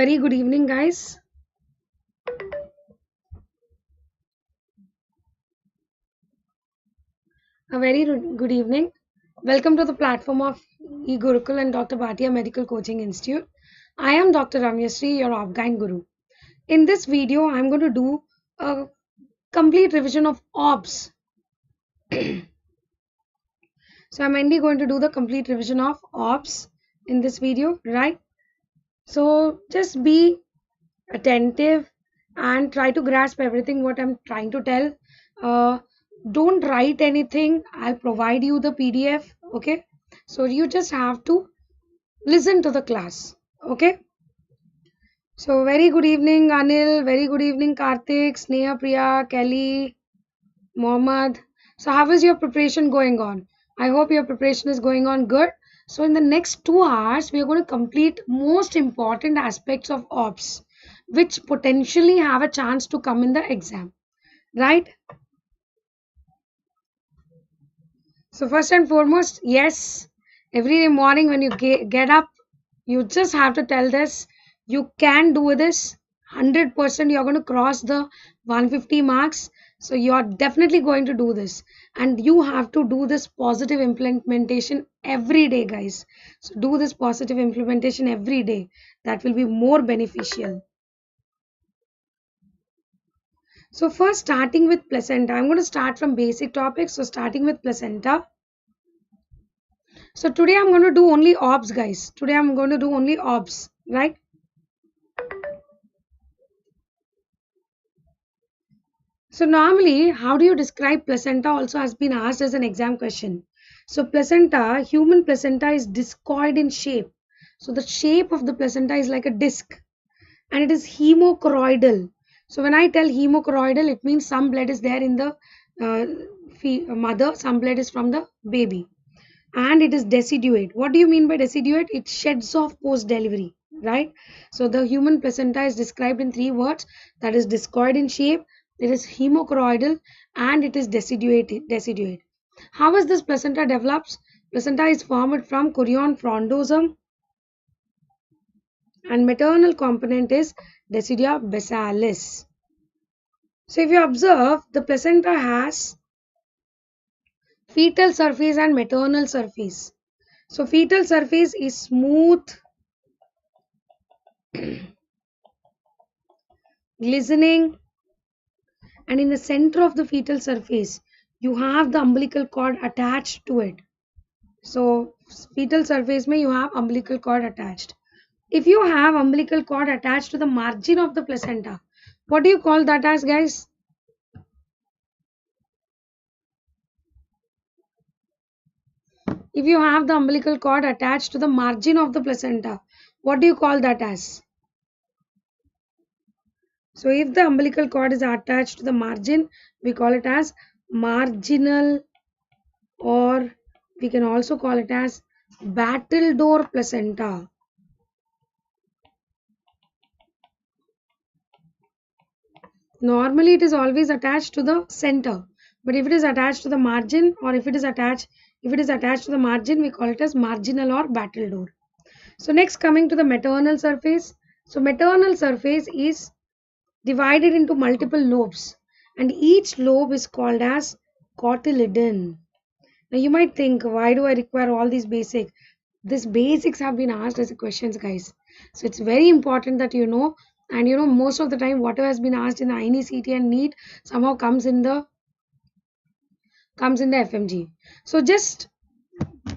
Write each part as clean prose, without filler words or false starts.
very good evening, guys. A very good evening. Welcome to the platform of eGurukul and Dr. Bhatia Medical Coaching Institute. I am Dr. Ramyasree, your Obgyn Guru. In this video, I'm going to do a complete revision of OBS. So I'm only going to do the complete revision of OBS in this video, right? So just be attentive and try to grasp everything what I'm trying to tell. Don't write anything. I'll provide you the PDF. Okay, so you just have to listen to the class. Okay, so very good evening Anil, very good evening Karthik, Sneha, Priya, Kelly, Mohammed. So how is your preparation going on? I hope your preparation is going on good. So in the next 2 hours we are going to complete most important aspects of OBS which potentially have a chance to come in the exam, right? So first and foremost, yes, every morning when you get up, you just have to tell this, you can do this, 100% you're going to cross the 150 marks. So you're definitely going to do this, and you have to do this positive implementation every day, guys. So do this positive implementation every day. That will be more beneficial. So first, starting with placenta, I'm going to start from basic topics. So starting with placenta. So today I'm going to do only OBS, guys. Today I'm going to do only OBS, right? So normally, how do you describe placenta also has been asked as an exam question. So placenta, human placenta is discoid in shape. So the shape of the placenta is like a disc and it is hemochoroidal. So when I tell hemochoroidal, it means some blood is there in the mother, some blood is from the baby. And it is deciduate. What do you mean by deciduate? It sheds off post delivery, right? So the human placenta is described in 3 words, that is discoid in shape, it is hemochoroidal, and it is deciduate. How is this placenta develops? Placenta is formed from chorion frondosum and maternal component is decidia basalis. So if you observe, the placenta has fetal surface and maternal surface. So fetal surface is smooth, glistening, and in the center of the fetal surface you have the umbilical cord attached to it. So fetal surface may you have umbilical cord attached. If you have umbilical cord attached to the margin of the placenta, what do you call that as, guys? If you have the umbilical cord attached to the margin of the placenta, what do you call that as? So if the umbilical cord is attached to the margin, we call it as marginal, or we can also call it as battledore placenta. Normally it is always attached to the center, but if it is attached to the margin, or if it is attached to the margin, we call it as marginal or battledore. So next, coming to the maternal surface. So maternal surface is divided into multiple lobes and each lobe is called as cotyledon. Now you might think, why do I require all these basics? These basics have been asked as questions, guys. So it's very important that you know, and you know, most of the time whatever has been asked in the INECT and NEET somehow comes in the FMG. So just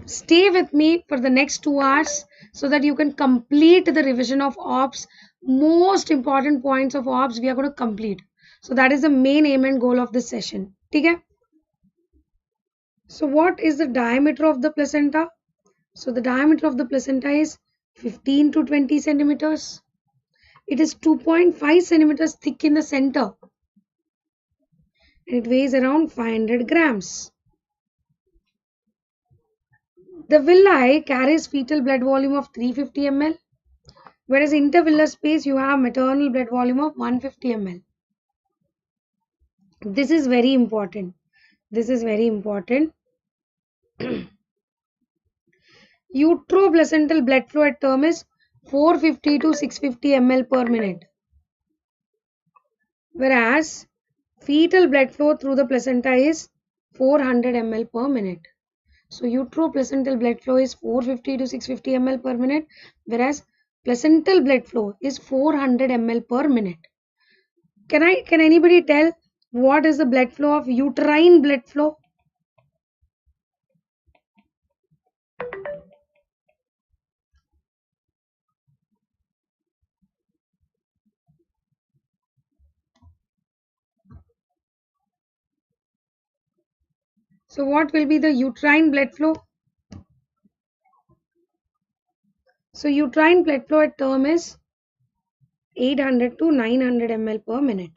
stay with me for the next 2 hours so that you can complete the revision of OBS. Most important points of OBS we are going to complete. So that is the main aim and goal of this session. Okay? So what is the diameter of the placenta? So the diameter of the placenta is 15 to 20 centimeters. It is 2.5 centimeters thick in the center. And it weighs around 500 grams. The villi carries fetal blood volume of 350 ml. Whereas intervillar space you have maternal blood volume of 150 ml. This is very important. This is very important. Uteroplacental blood flow at term is 450 to 650 ml per minute, whereas fetal blood flow through the placenta is 400 ml per minute. So uteroplacental blood flow is 450 to 650 ml per minute, whereas placental blood flow is 400 ml per minute. Can anybody tell what is the blood flow of uterine blood flow? So what will be the uterine blood flow? So uterine blood flow at term is 800 to 900 ml per minute.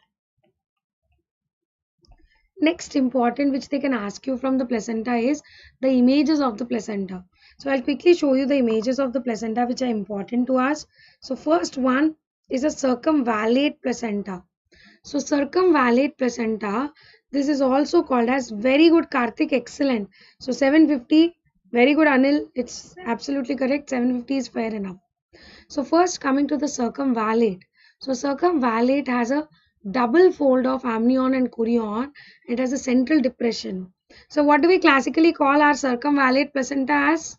Next important which they can ask you from the placenta is the images of the placenta. So I'll quickly show you the images of the placenta which are important to us. So first one is a circumvallate placenta. So circumvallate placenta, this is also called as very good Karthik, excellent. So 750, very good Anil, it's absolutely correct, 750 is fair enough. So first coming to the circumvallate. So circumvallate has a double fold of amnion and chorion. It has a central depression. So what do we classically call our circumvallate placenta as?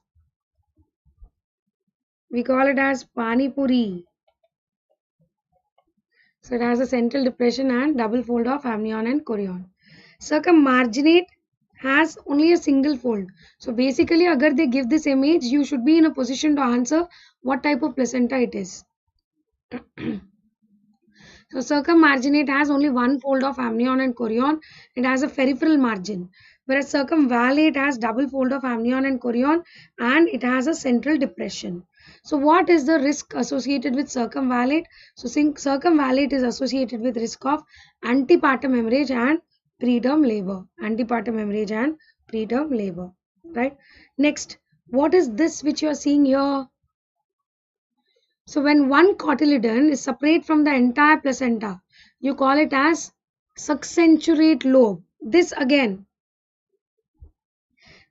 We call it as Pani Puri. So it has a central depression and double fold of amnion and chorion. Circummarginate has only a single fold. So basically, agar they give this image, you should be in a position to answer what type of placenta it is. So circummarginate has only one fold of amnion and chorion. It has a peripheral margin. Whereas circumvallate has double fold of amnion and chorion and it has a central depression. So what is the risk associated with circumvallate? So circumvallate is associated with risk of antepartum hemorrhage and preterm labor. Antepartum hemorrhage and preterm labor. Right. Next, what is this which you are seeing here? So when one cotyledon is separate from the entire placenta, you call it as succensurate lobe. This again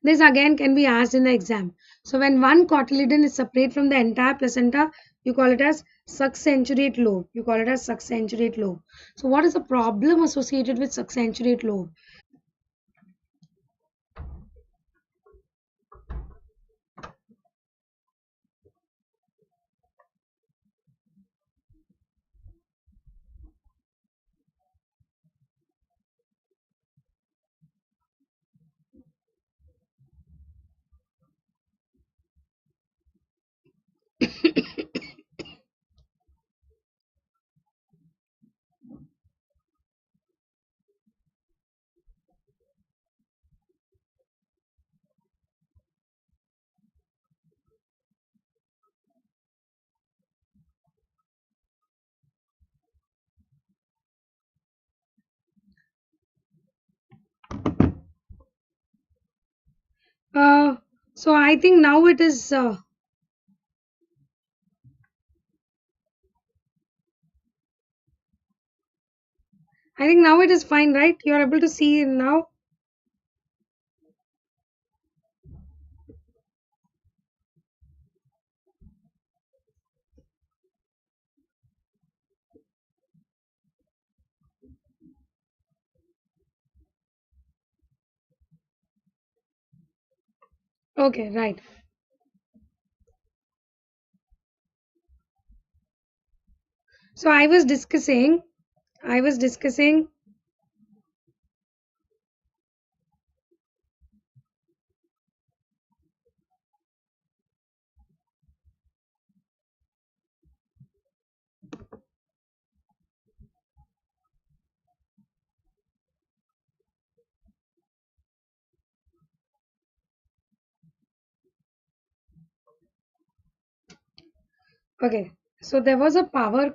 can be asked in the exam. So when one cotyledon is separate from the entire placenta, you call it as succensurate lobe. You call it as succensurate lobe. So what is the problem associated with succensurate lobe? So I think now it is fine, right? You are able to see now. Okay, right. So I was discussing okay. So there was a power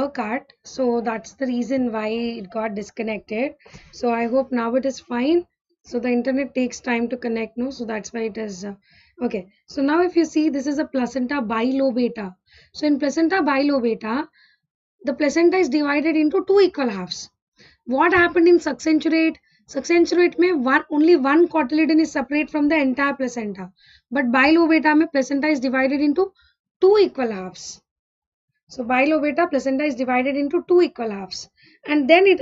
cut, so that's the reason why it got disconnected. So I hope now it is fine. So the internet takes time to connect, no? So that's why it is okay. So now if you see, this is a placenta bilobata. So in placenta bilobata, the placenta is divided into two equal halves. What happened in succensurate? Succensurate में only one cotyledon is separate from the entire placenta, but bilobata में placenta is divided into two equal halves. So bilobata placenta is divided into two equal halves, and then it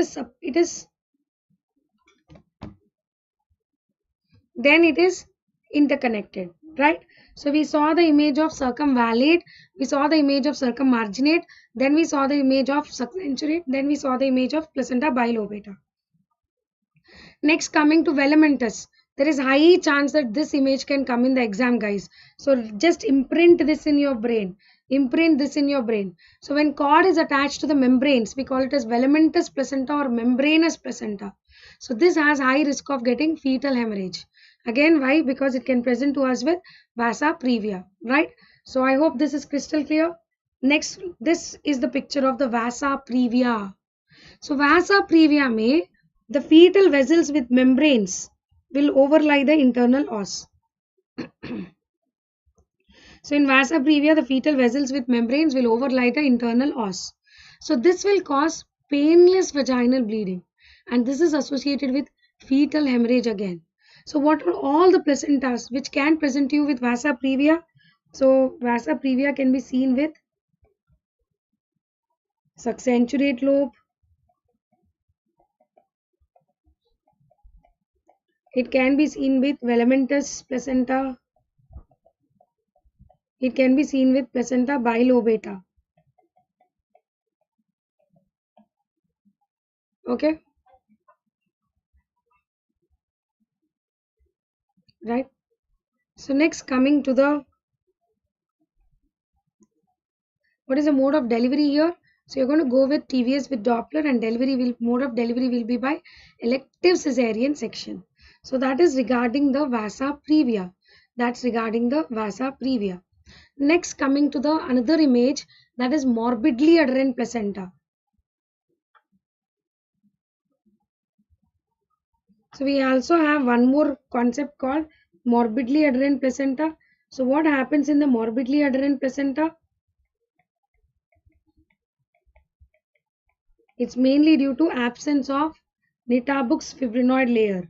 is interconnected, right? So we saw the image of circumvallate, we saw the image of circummarginate, then we saw the image of subcensurate, then we saw the image of placenta bilobata. Next, coming to velamentous, there is high chance that this image can come in the exam, guys. So just imprint this in your brain. Imprint this in your brain. So when cord is attached to the membranes, we call it as velamentous placenta or membranous placenta. So this has high risk of getting fetal hemorrhage. Again, why? Because it can present to us with vasa previa, right? So I hope this is crystal clear. Next, this is the picture of the vasa previa. So vasa previa may the fetal vessels with membranes will overlie the internal os. So in vasa previa, the fetal vessels with membranes will overlie the internal os. So this will cause painless vaginal bleeding, and this is associated with fetal hemorrhage again. So what are all the placentas which can present to you with vasa previa? So vasa previa can be seen with succensurate lobe. It can be seen with velamentous placenta. It can be seen with placenta bilobata. Okay. Right. So next, coming to the what is the mode of delivery here? So you're going to go with TVS with Doppler, and mode of delivery will be by elective cesarean section. So that is regarding the vasa previa. That's regarding the vasa previa. Next, coming to the another image, that is morbidly adherent placenta. So we also have one more concept called morbidly adherent placenta. So what happens in the morbidly adherent placenta? It's mainly due to absence of Nitabuk's fibrinoid layer.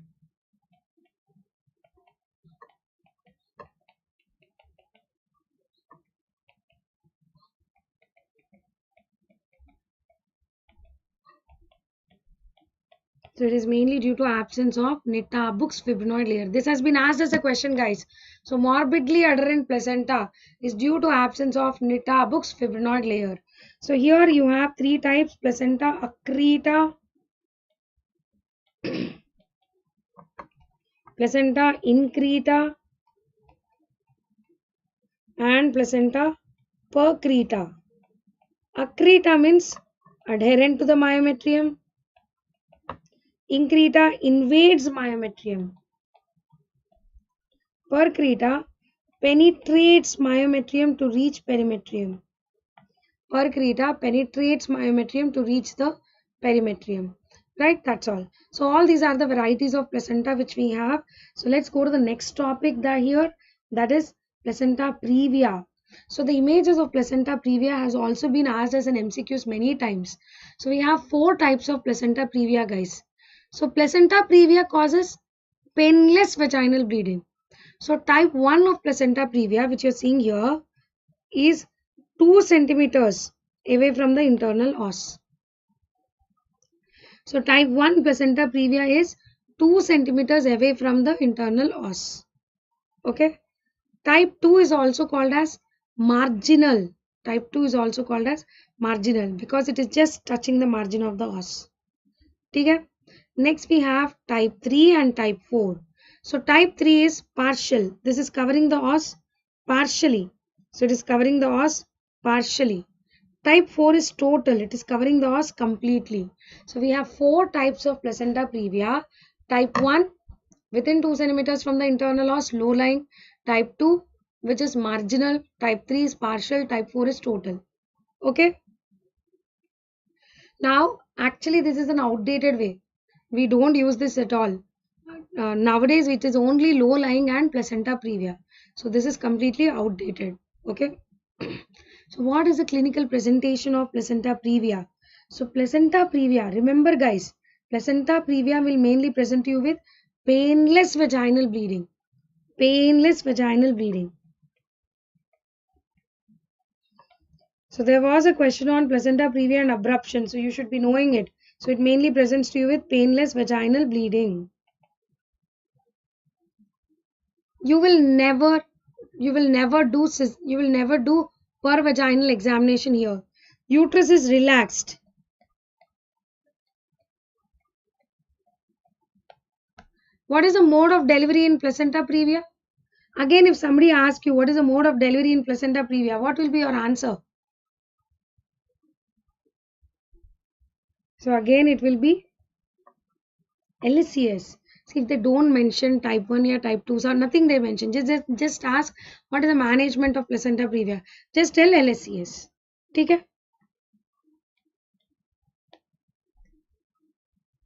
So it is mainly due to absence of Nitabuk's fibrinoid layer. This has been asked as a question, guys. So morbidly adherent placenta is due to absence of Nitabuk's fibrinoid layer. So here you have three types: placenta accreta, placenta increta, and placenta percreta. Accreta means adherent to the myometrium. Increta invades myometrium. Percreta penetrates myometrium to reach perimetrium. Percreta penetrates myometrium to reach the perimetrium. Right, that's all. So all these are the varieties of placenta which we have. So let's go to the next topic that is placenta previa. So the images of placenta previa has also been asked as an MCQs many times. So we have four types of placenta previa, guys. So placenta previa causes painless vaginal bleeding. So type 1 of placenta previa, which you're seeing here, is 2 centimeters away from the internal os. So type 1 placenta previa is 2 centimeters away from the internal os. Okay. Type 2 is also called as marginal. Type 2 is also called as marginal because it is just touching the margin of the os. Okay. Next we have type 3 and type 4. So type 3 is partial. This is covering the os partially. So it is covering the os partially. Type 4 is total. It is covering the os completely. So we have four types of placenta previa. Type 1 within 2 centimeters from the internal os, low lying. Type 2 which is marginal. Type 3 is partial. Type 4 is total. Okay. Now actually this is an outdated way. We don't use this at all. Nowadays it is only low lying and placenta previa. So this is completely outdated. Okay. So what is the clinical presentation of placenta previa? So placenta previa, remember guys, placenta previa will mainly present you with painless vaginal bleeding. Painless vaginal bleeding. So there was a question on placenta previa and abruption, so you should be knowing it. So it mainly presents to you with painless vaginal bleeding. You will never do per vaginal examination here. Uterus is relaxed. What is the mode of delivery in placenta previa? Again, if somebody asks you what is the mode of delivery in placenta previa, what will be your answer? So again, it will be LSCS. See, if they don't mention type 1 or type 2, so nothing they mention. Just ask what is the management of placenta previa. Just tell LSCS. Okay?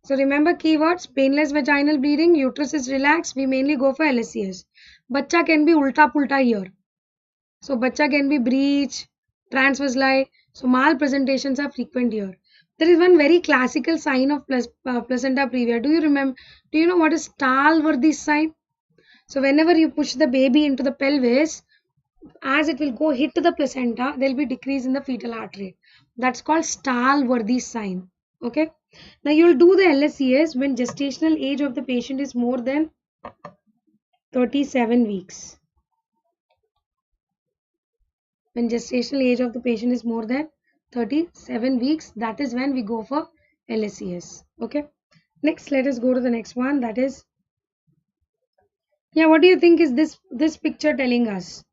So remember keywords: painless vaginal bleeding, uterus is relaxed. We mainly go for LSCS. Bachcha can be ulta pulta here. So bachcha can be breech, transverse lie. So malpresentations are frequent here. There is one very classical sign of placenta previa. Do you remember? Do you know what is Stalworthy sign? So whenever you push the baby into the pelvis, as it will go hit the placenta, there will be decrease in the fetal heart rate. That's called Stalworthy sign. Okay. Now you will do the LSCS when gestational age of the patient is more than 37 weeks. When gestational age of the patient is more than 37 weeks, that is when we go for LSCS. Okay. Next, let us go to the next one. That is, yeah, what do you think is this picture telling us?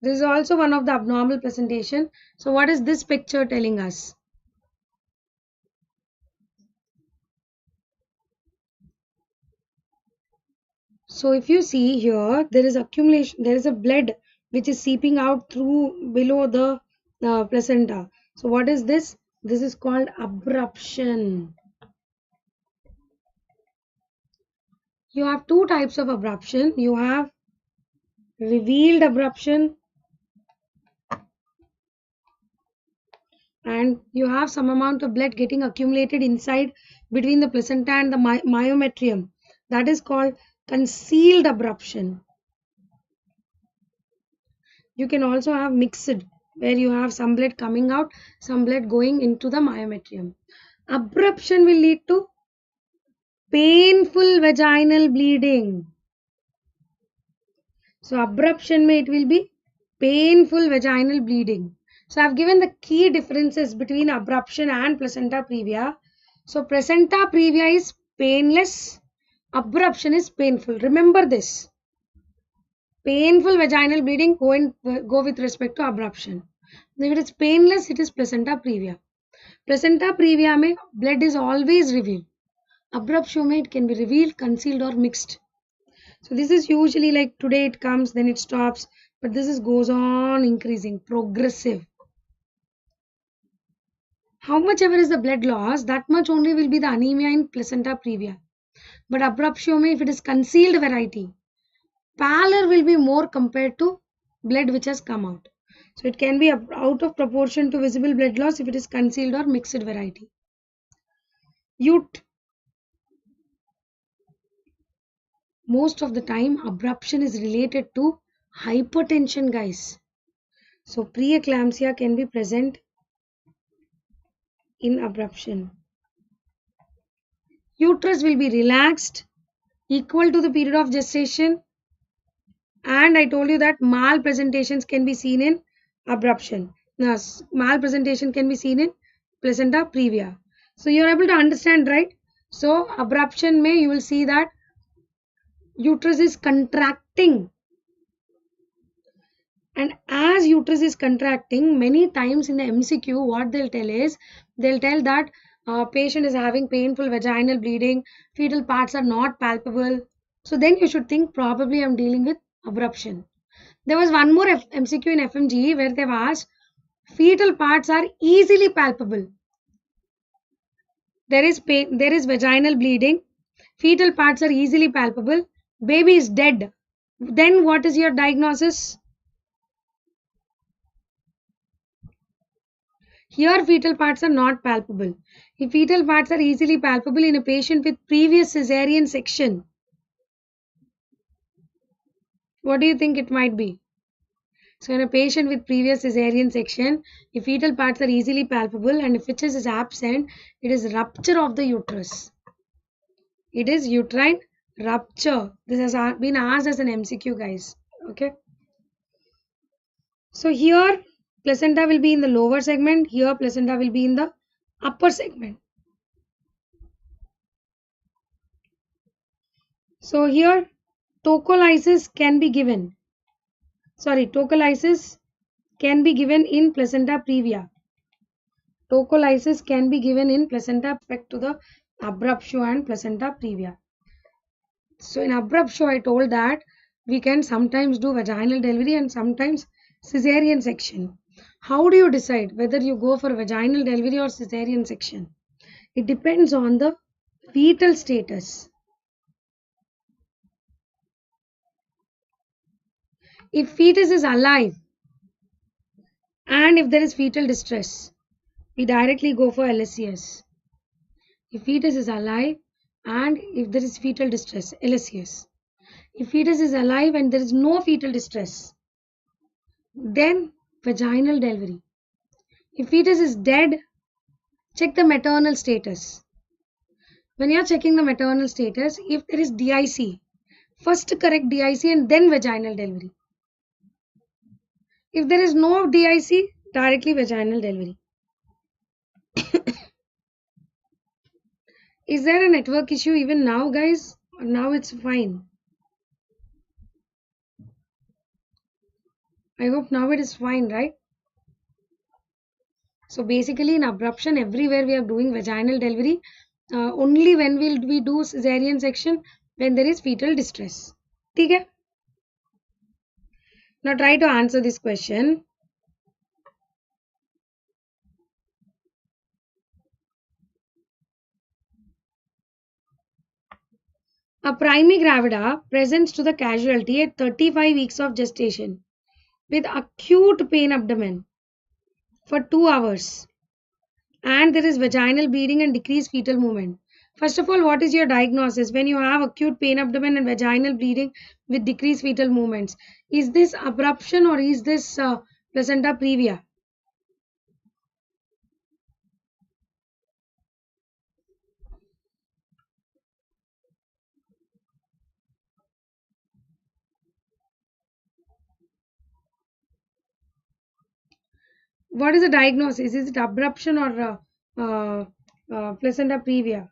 This is also one of the abnormal presentation. So what is this picture telling us? So if you see here, there is accumulation, there is a blood which is seeping out through below the placenta. So what is this? This is called abruption. You have two types of abruption. You have revealed abruption and you have some amount of blood getting accumulated inside between the placenta and the myometrium. That is called concealed abruption. You can also have mixed, where you have some blood coming out, some blood going into the myometrium. Abruption will lead to painful vaginal bleeding. So abruption may it will be painful vaginal bleeding. So I have given the key differences between abruption and placenta previa. So placenta previa is painless, abruption is painful. Remember this. Painful vaginal bleeding go with respect to abruption. If it is painless, it is placenta previa. Placenta previa mein blood is always revealed. Abruption mein it can be revealed, concealed or mixed. So this is usually like today it comes, then it stops, but this is goes on increasing, progressive. How much ever is the blood loss, that much only will be the anemia in placenta previa. But abruption mein if it is concealed variety, pallor will be more compared to blood which has come out. So it can be out of proportion to visible blood loss if it is concealed or mixed variety. Most of the time abruption is related to hypertension, guys. So preeclampsia can be present in abruption. Uterus will be relaxed, equal to the period of gestation, and I told you that malpresentations can be seen in abruption. Now, malpresentation can be seen in placenta previa. So you are able to understand, right? So abruption may you will see that uterus is contracting, and as uterus is contracting, many times in the MCQ what they'll tell is they'll tell that patient is having painful vaginal bleeding, fetal parts are not palpable. So then you should think probably I'm dealing with abruption. There was one more MCQ in FMGE where they've asked fetal parts are easily palpable. There is pain, there is vaginal bleeding, fetal parts are easily palpable, baby is dead. Then what is your diagnosis? Here fetal parts are not palpable. If fetal parts are easily palpable in a patient with previous cesarean section, what do you think it might be? So in a patient with previous cesarean section, if fetal parts are easily palpable and if fetus is absent, it is rupture of the uterus. It is uterine rupture. This has been asked as an MCQ, guys. Okay. So here placenta will be in the lower segment. Here placenta will be in the upper segment. So here tocolysis can be given. Tocolysis can be given in placenta previa. Tocolysis can be given in placenta respect to the abruption and placenta previa. So in abruption, I told that we can sometimes do vaginal delivery and sometimes cesarean section. How do you decide whether you go for vaginal delivery or cesarean section? It depends on the fetal status. If fetus is alive and if there is fetal distress, we directly go for LSCS. If fetus is alive and if there is fetal distress, LSCS. If fetus is alive and there is no fetal distress, then vaginal delivery. If fetus is dead, check the maternal status. When you are checking the maternal status, if there is DIC, first correct DIC and then vaginal delivery. If there is no DIC, directly vaginal delivery. Is there a network issue even now, guys? Or now it's fine? I hope now it is fine, right? So basically in abruption, everywhere we are doing vaginal delivery. Only when will we do cesarean section? When there is fetal distress. Okay? Now try to answer this question. A primigravida presents to the casualty at 35 weeks of gestation with acute pain abdomen for 2 hours and there is vaginal bleeding and decreased fetal movement. First of all, what is your diagnosis when you have acute pain abdomen and vaginal bleeding with decreased fetal movements? Is this abruption or is this placenta previa? What is the diagnosis? Is it abruption or placenta previa?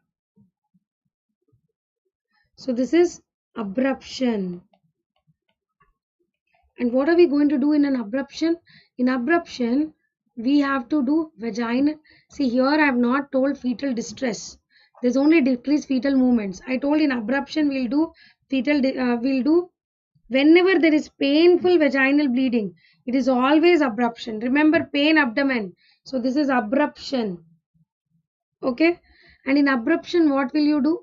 So this is abruption. And what are we going to do in an abruption? In abruption, we have to do vaginal. See here, I have not told fetal distress. There's only decreased fetal movements. I told in abruption we'll do fetal. We'll do whenever there is painful vaginal bleeding. It is always abruption. Remember pain abdomen. So this is abruption. Okay. And in abruption, what will you do?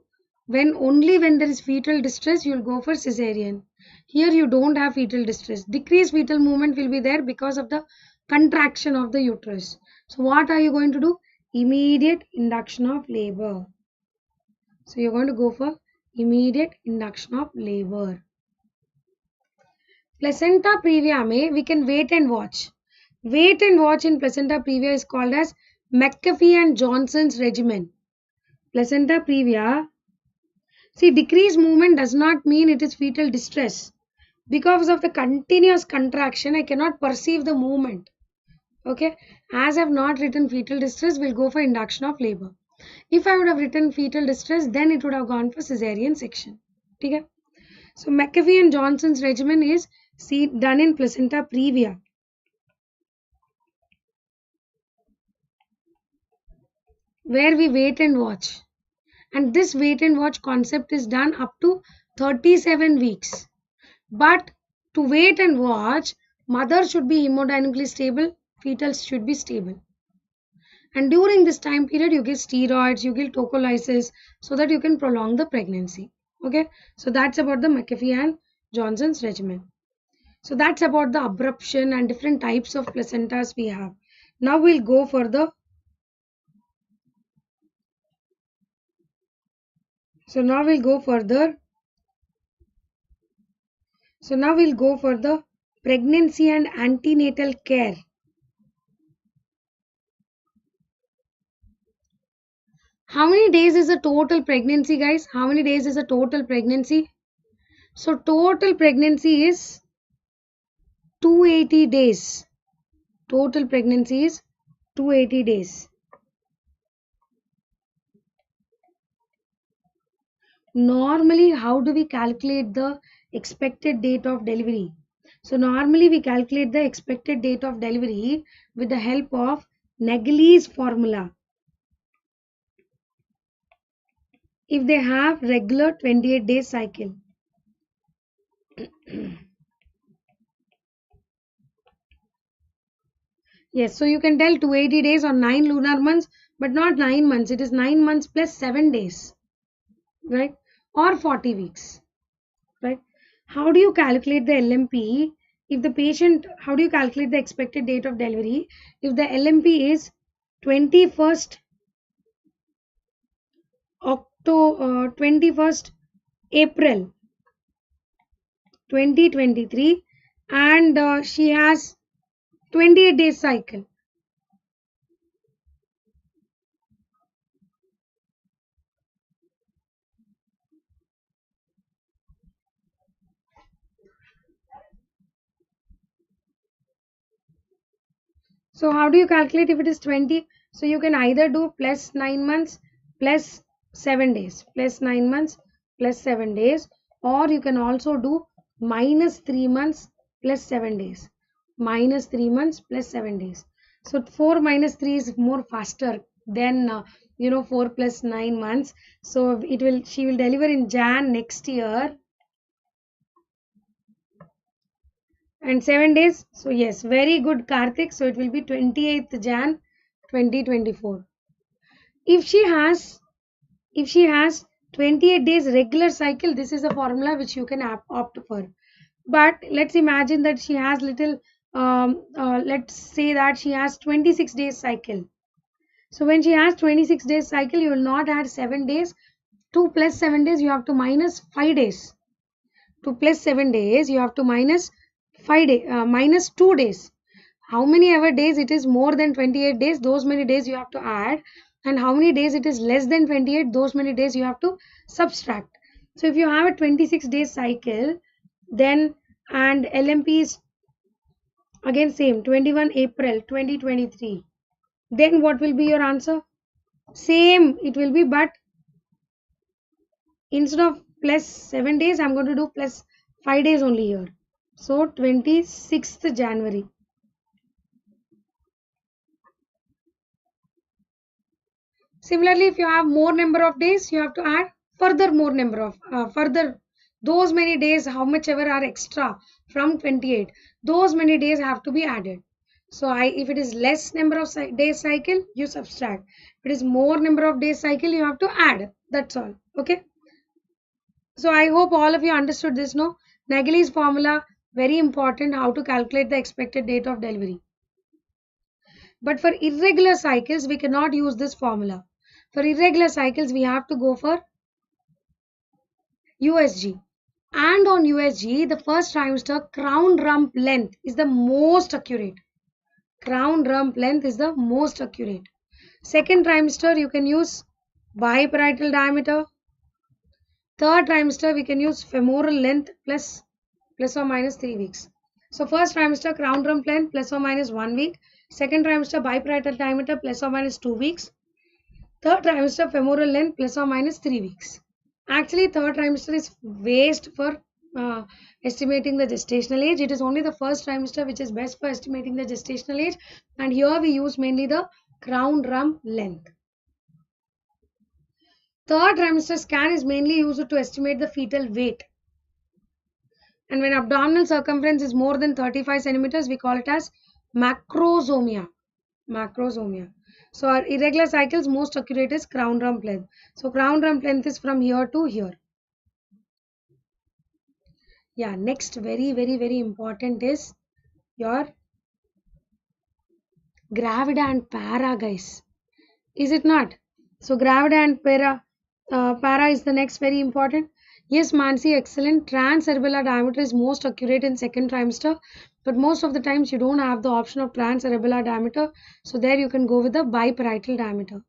Only when there is fetal distress, you will go for cesarean. Here you don't have fetal distress. Decreased fetal movement will be there because of the contraction of the uterus. So what are you going to do? Immediate induction of labor. So you're going to go for immediate induction of labor. Placenta previa mein we can wait and watch. Wait and watch in placenta previa is called as McAfee and Johnson's regimen. Placenta previa. See, decreased movement does not mean it is fetal distress. Because of the continuous contraction, I cannot perceive the movement. Okay. As I have not written fetal distress, we'll go for induction of labor. If I would have written fetal distress, then it would have gone for cesarean section. Okay. So, McAfee and Johnson's regimen is done in placenta previa. Where we wait and watch. And this wait and watch concept is done up to 37 weeks. But to wait and watch, mother should be hemodynamically stable, fetals should be stable. And during this time period, you give steroids, you give tocolysis so that you can prolong the pregnancy. Okay, so that's about the McAfee and Johnson's regimen. So that's about the abruption and different types of placentas we have. Now we'll go for the now we'll go for the pregnancy and antenatal care. How many days is a total pregnancy, guys? How many days is a total pregnancy? So total pregnancy is 280 days. Total pregnancy is 280 days. Normally, how do we calculate the expected date of delivery? So normally we calculate the expected date of delivery with the help of Naegeli's formula. If they have regular 28 day cycle. Yes, so you can tell 280 days or 9 lunar months, but not 9 months. It is 9 months plus 7 days, right? Or 40 weeks, right? How do you calculate the LMP if the patient, how do you calculate the expected date of delivery if the LMP is 21st 21st April 2023 and she has 28 days cycle. So how do you calculate if it is 20? So you can either do plus 9 months plus 7 days, plus 9 months plus 7 days, or you can also do minus 3 months plus 7 days, minus 3 months plus 7 days. So 4 minus 3 is more faster than 4 plus 9 months. So she will deliver in Jan next year. And 7 days. So yes, very good, Karthik. So it will be 28th Jan 2024. If she has 28 days regular cycle, this is a formula which you can opt for. But let's imagine that she has let's say that she has 26 days cycle. So when she has 26 days cycle, you will not add 7 days. 2 plus 7 days, you have to minus 5 days. 2 plus 7 days, you have to minus 2 days. How many ever days it is more than 28 days, those many days you have to add, and how many days it is less than 28, those many days you have to subtract. So if you have a 26 days cycle, then and LMP is again same 21 April 2023, then what will be your answer? Same it will be, but instead of plus 7 days, I'm going to do plus 5 days only here. So 26th January. Similarly, if you have more number of days, you have to add further more number of further those many days, how much ever are extra from 28, those many days have to be added. So if it is less number of days cycle, you subtract. If it is more number of days cycle, you have to add. That's all. Okay. So I hope all of you understood this. No, Naegeli's formula, very important, how to calculate the expected date of delivery. But for irregular cycles, we cannot use this formula. For irregular cycles, we have to go for USG. And on USG, the first trimester crown rump length is the most accurate. Crown rump length is the most accurate. Second trimester, you can use biparietal diameter. Third trimester, we can use femoral length plus or minus 3 weeks. So first trimester, crown rump length plus or minus 1 week. Second trimester, biparietal diameter plus or minus 2 weeks. Third trimester, femoral length plus or minus 3 weeks. Actually, third trimester is waste for estimating the gestational age. It is only the first trimester which is best for estimating the gestational age. And here we use mainly the crown rump length. Third trimester scan is mainly used to estimate the fetal weight. And when abdominal circumference is more than 35 centimeters, we call it as macrosomia. Macrosomia. So our irregular cycles, most accurate is crown rump length. So crown rump length is from here to here. Yeah, next very important is your gravida and para, guys. Is it not? So gravida and para is the next very important. Yes, Mansi, excellent. Transcerebellar diameter is most accurate in second trimester. but most of the times you don't have the option of transcerebellar diameter, so there you can go with the biparietal diameter.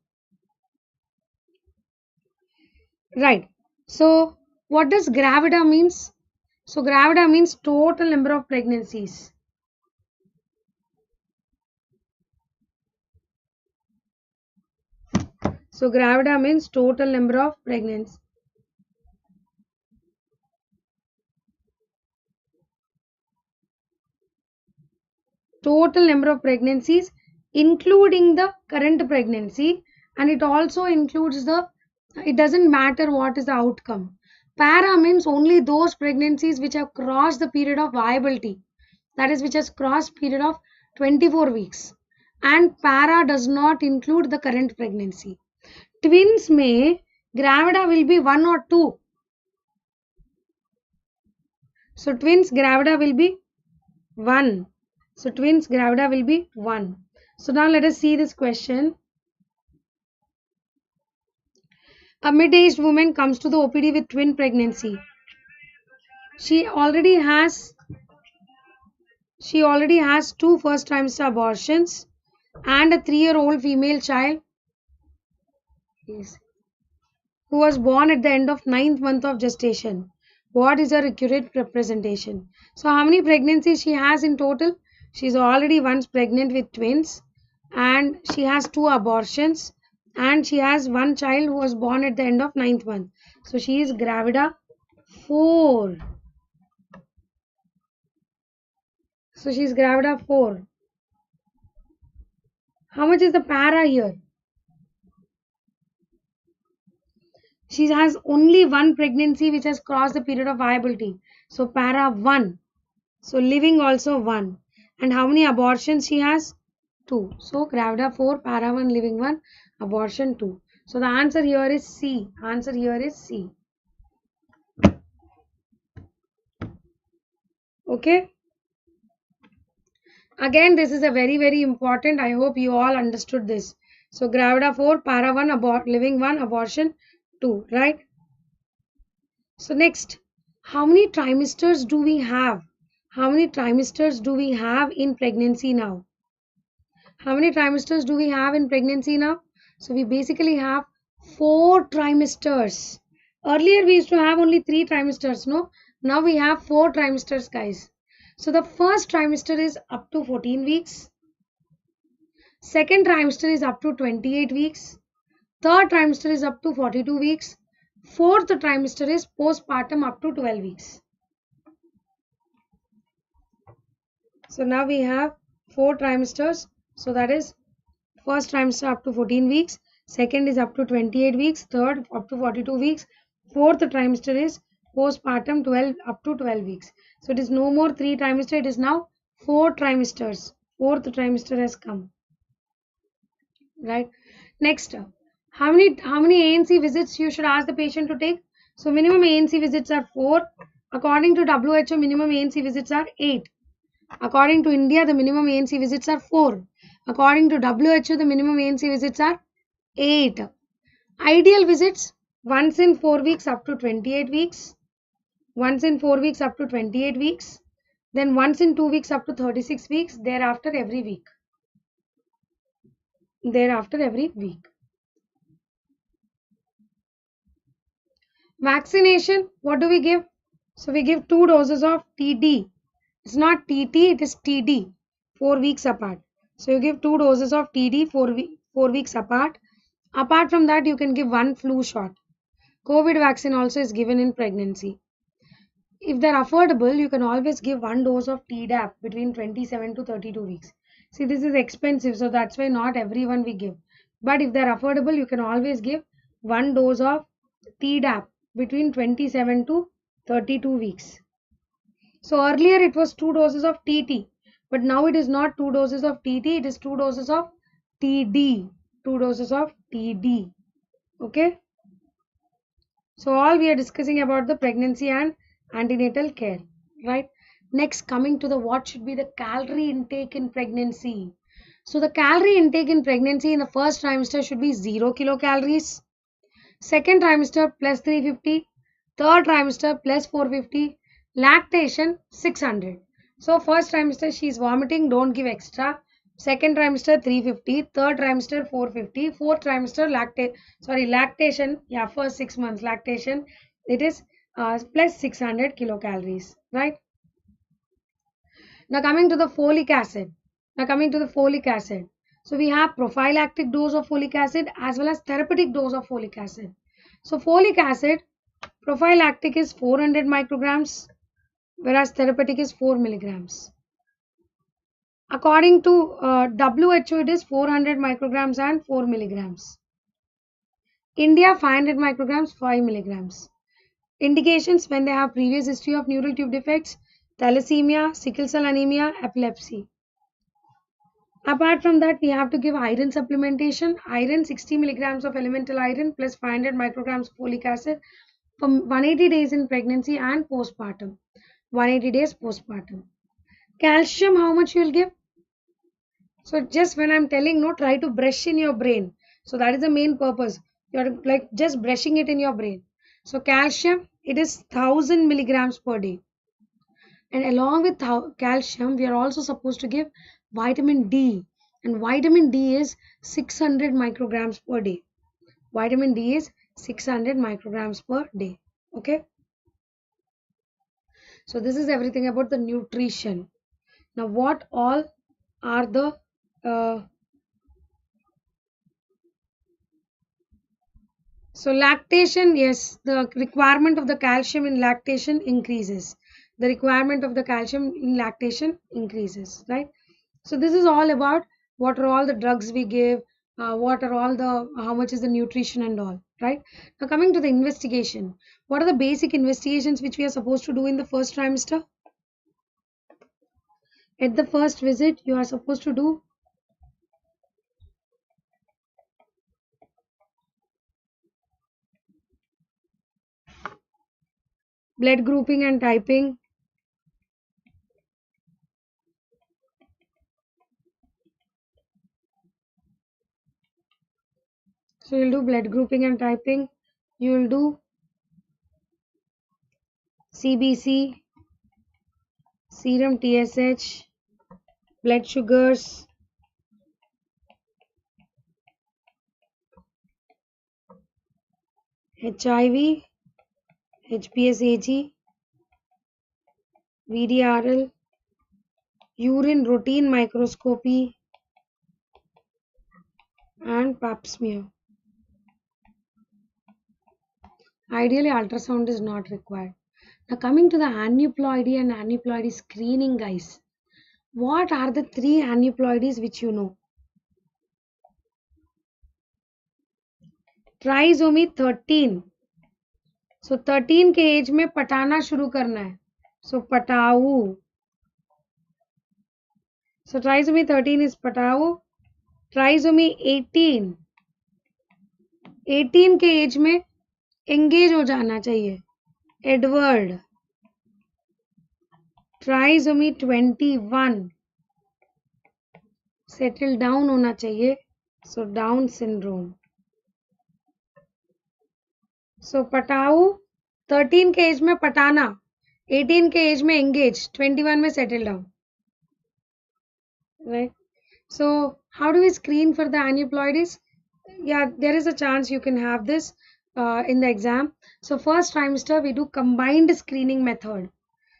Right. So what does gravida means? So gravida means total number of pregnancies. So gravida means total number of pregnancies. Total number of pregnancies including the current pregnancy, and it also includes it doesn't matter what is the outcome. Para means only those pregnancies which have crossed the period of viability, that is, which has crossed period of 24 weeks, and para does not include the current pregnancy. Twins may gravida will be 1 or 2. So twins gravida will be 1. So twins gravida will be 1. So now let us see this question. A mid-aged woman comes to the OPD with twin pregnancy. She already has 2 first trimester abortions and a 3-year-old female child who was born at the end of 9th month of gestation. What is her accurate representation? So how many pregnancies she has in total? She is already once pregnant with twins, and she has 2 abortions, and she has 1 child who was born at the end of 9th month. So she is gravida 4. So she is gravida 4. How much is the para here? She has only 1 pregnancy which has crossed the period of viability. So para 1. So living also 1. And how many abortions she has? 2. So gravida 4, para 1, living 1, abortion 2. So the answer here is C. Answer here is C. Okay. Again, this is a very important. I hope you all understood this. So gravida 4, para 1, living 1, abortion 2. Right. So next, how many trimesters do we have? How many trimesters do we have in pregnancy now? How many trimesters do we have in pregnancy now? So we basically have 4 trimesters. Earlier we used to have only 3 trimesters, no? Now we have 4 trimesters, guys. So the first trimester is up to 14 weeks. Second trimester is up to 28 weeks. Third trimester is up to 42 weeks. Fourth trimester is postpartum up to 12 weeks. So now we have 4 trimesters. So that is first trimester up to 14 weeks. Second is up to 28 weeks. Third up to 42 weeks. Fourth trimester is postpartum 12 up to 12 weeks. So it is no more 3 trimester. It is now 4 trimesters. Fourth trimester has come. Right. Next, how many ANC visits you should ask the patient to take? So minimum ANC visits are 4. According to WHO, minimum ANC visits are 8. According to India, the minimum ANC visits are 4. According to WHO, the minimum ANC visits are 8. Ideal visits, once in 4 weeks up to 28 weeks. Once in 4 weeks up to 28 weeks. Then once in 2 weeks up to 36 weeks. Thereafter every week. Vaccination, what do we give? So we give 2 doses of TD. It's not TT, it is TD, 4 weeks apart. So you give 2 doses of TD 4 weeks apart. Apart from that, you can give 1 flu shot. COVID vaccine also is given in pregnancy. If they're affordable, you can always give 1 dose of Tdap between 27 to 32 weeks. See, this is expensive, so that's why not everyone we give. But if they're affordable, you can always give 1 dose of Tdap between 27 to 32 weeks. So earlier it was 2 doses of TT, but now it is not 2 doses of TT, it is 2 doses of TD. 2 doses of TD. Okay. So all we are discussing about the pregnancy and antenatal care, right? Next, coming to the what should be the calorie intake in pregnancy. So the calorie intake in pregnancy in the first trimester should be 0 kilocalories. Second trimester plus 350. Third trimester plus 450. Lactation 600. So first trimester she is vomiting, don't give extra. Second trimester 350, third trimester 450, fourth trimester lactation, yeah, first 6 months lactation, it is plus 600 kilocalories, right? Now coming to the folic acid. So we have prophylactic dose of folic acid as well as therapeutic dose of folic acid. So folic acid, prophylactic is 400 micrograms, whereas therapeutic is 4 milligrams. According to WHO, it is 400 micrograms and 4 milligrams. India 500 micrograms, 5 milligrams. Indications when they have previous history of neural tube defects, thalassemia, sickle cell anemia, epilepsy. Apart from that, we have to give iron supplementation. Iron 60 milligrams of elemental iron plus 500 micrograms of folic acid for 180 days in pregnancy and postpartum. 180 days postpartum. Calcium, how much you will give? So just when I'm telling, no, try to brush in your brain. So that is the main purpose. You're like just brushing it in your brain. So calcium, it is 1000 milligrams per day. And along with calcium, we are also supposed to give vitamin D. And vitamin D is 600 micrograms per day. Vitamin D is 600 micrograms per day. Okay. So this is everything about the nutrition. Now what all are the so lactation, yes, the requirement of the calcium in lactation increases. The requirement of the calcium in lactation increases, right? So this is all about what are all the drugs we give, what are all the, how much is the nutrition and all, right? Now coming to the investigation, what are the basic investigations which we are supposed to do in the first trimester? At the first visit, you are supposed to do blood grouping and typing. So you'll do blood grouping and typing. You will do CBC, serum TSH, blood sugars, HIV, HPSAG, VDRL, urine routine microscopy, and pap smear. Ideally, ultrasound is not required. Now coming to the aneuploidy and aneuploidy screening, guys. What are the 3 aneuploidies which you know? Trisomy 13. So 13 के as में पटाना शुरू करना है. So पटाऊ. So trisomy 13 is पटाऊ. Trisomy 18. 18 के as में engage हो जाना चाहिए. एडवर्ड. Trisomy 21. सेटल डाउन होना चाहिए. So down syndrome. So पटाऊ 13 के एज में पटाना, 18 के एज में एंगेज, 21 में settle down, right? So how do we screen for the aneuploidies? Yeah, there is a chance you can have this in the exam. So first trimester we do combined screening method.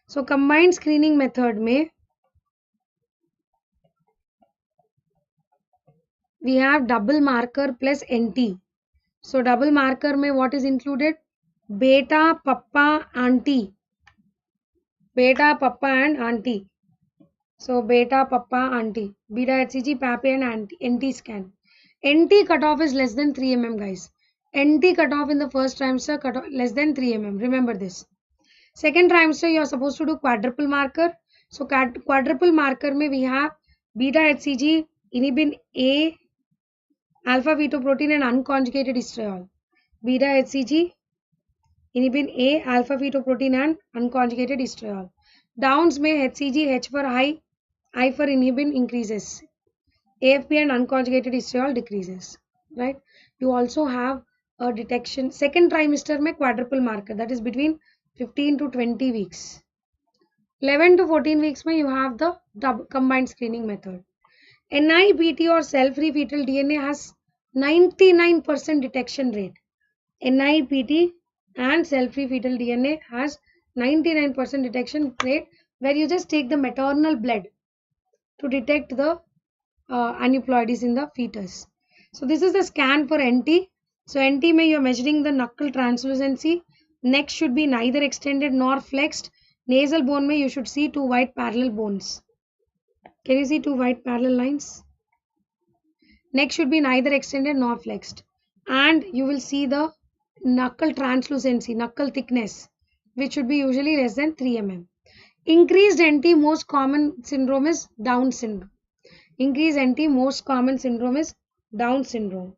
So combined screening method में we have double marker plus NT. So double marker में what is included? Beta, papa, auntie. Beta, papa and auntie. So beta, papa, auntie. Beta HCG, papi and NT scan. NT cutoff is less than 3 mm, guys. NT cutoff in the first trimester cutoff less than 3 mm. Remember this. Second trimester you are supposed to do quadruple marker. So quadruple marker में we have beta HCG, inhibin A, alpha fetoprotein and unconjugated estriol. Beta HCG, inhibin A, alpha fetoprotein and unconjugated estriol. Downs में HCG, H for high, I for inhibin increases. AFP and unconjugated estriol decreases. Right? You also have a detection. Second trimester में quadruple marker, that is between 15 to 20 weeks. 11 to 14 weeks mein you have the combined screening method. NIPT or cell-free fetal DNA has 99% detection rate. NIPT and cell-free fetal DNA has 99% detection rate, where you just take the maternal blood to detect the aneuploidies in the fetus. So this is the scan for NT. So NT may you are measuring the knuckle translucency. Neck should be neither extended nor flexed. Nasal bone may you should see two white parallel bones. Can you see two white parallel lines? Neck should be neither extended nor flexed. And you will see the knuckle translucency, knuckle thickness, which should be usually less than 3 mm. Increased NT, most common syndrome is Down syndrome. Increased NT, most common syndrome is Down syndrome.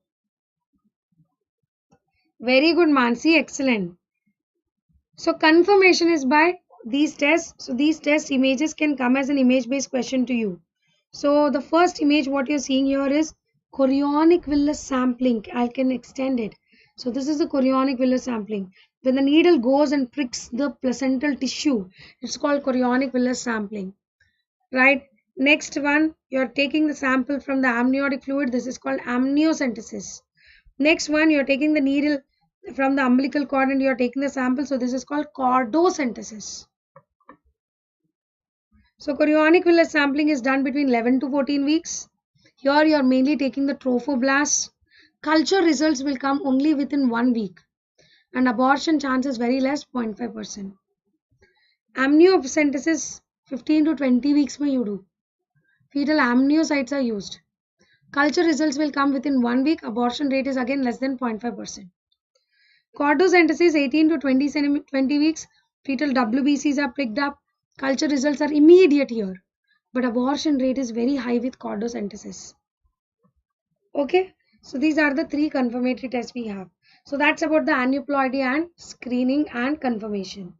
Very good, Mansi. Excellent. So confirmation is by these tests. So these test images can come as an image-based question to you. So the first image what you're seeing here is chorionic villus sampling. I can extend it. So this is the chorionic villus sampling. When the needle goes and pricks the placental tissue, it's called chorionic villus sampling. Right? Next one, you're taking the sample from the amniotic fluid. This is called amniocentesis. Next one, you're taking the needle from the umbilical cord and you're taking the sample. So this is called cordocentesis. So chorionic villus sampling is done between 11 to 14 weeks. Here you are mainly taking the trophoblasts. Culture results will come only within 1 week. And abortion chances very less, 0.5%. Amniocentesis, 15 to 20 weeks may you do. Fetal amniocytes are used. Culture results will come within 1 week. Abortion rate is again less than 0.5%. Cordocentesis, 18 to 20 weeks. Fetal WBCs are picked up. Culture results are immediate here. But abortion rate is very high with cordocentesis. Okay. So these are the 3 confirmatory tests we have. So that's about the aneuploidy and screening and confirmation.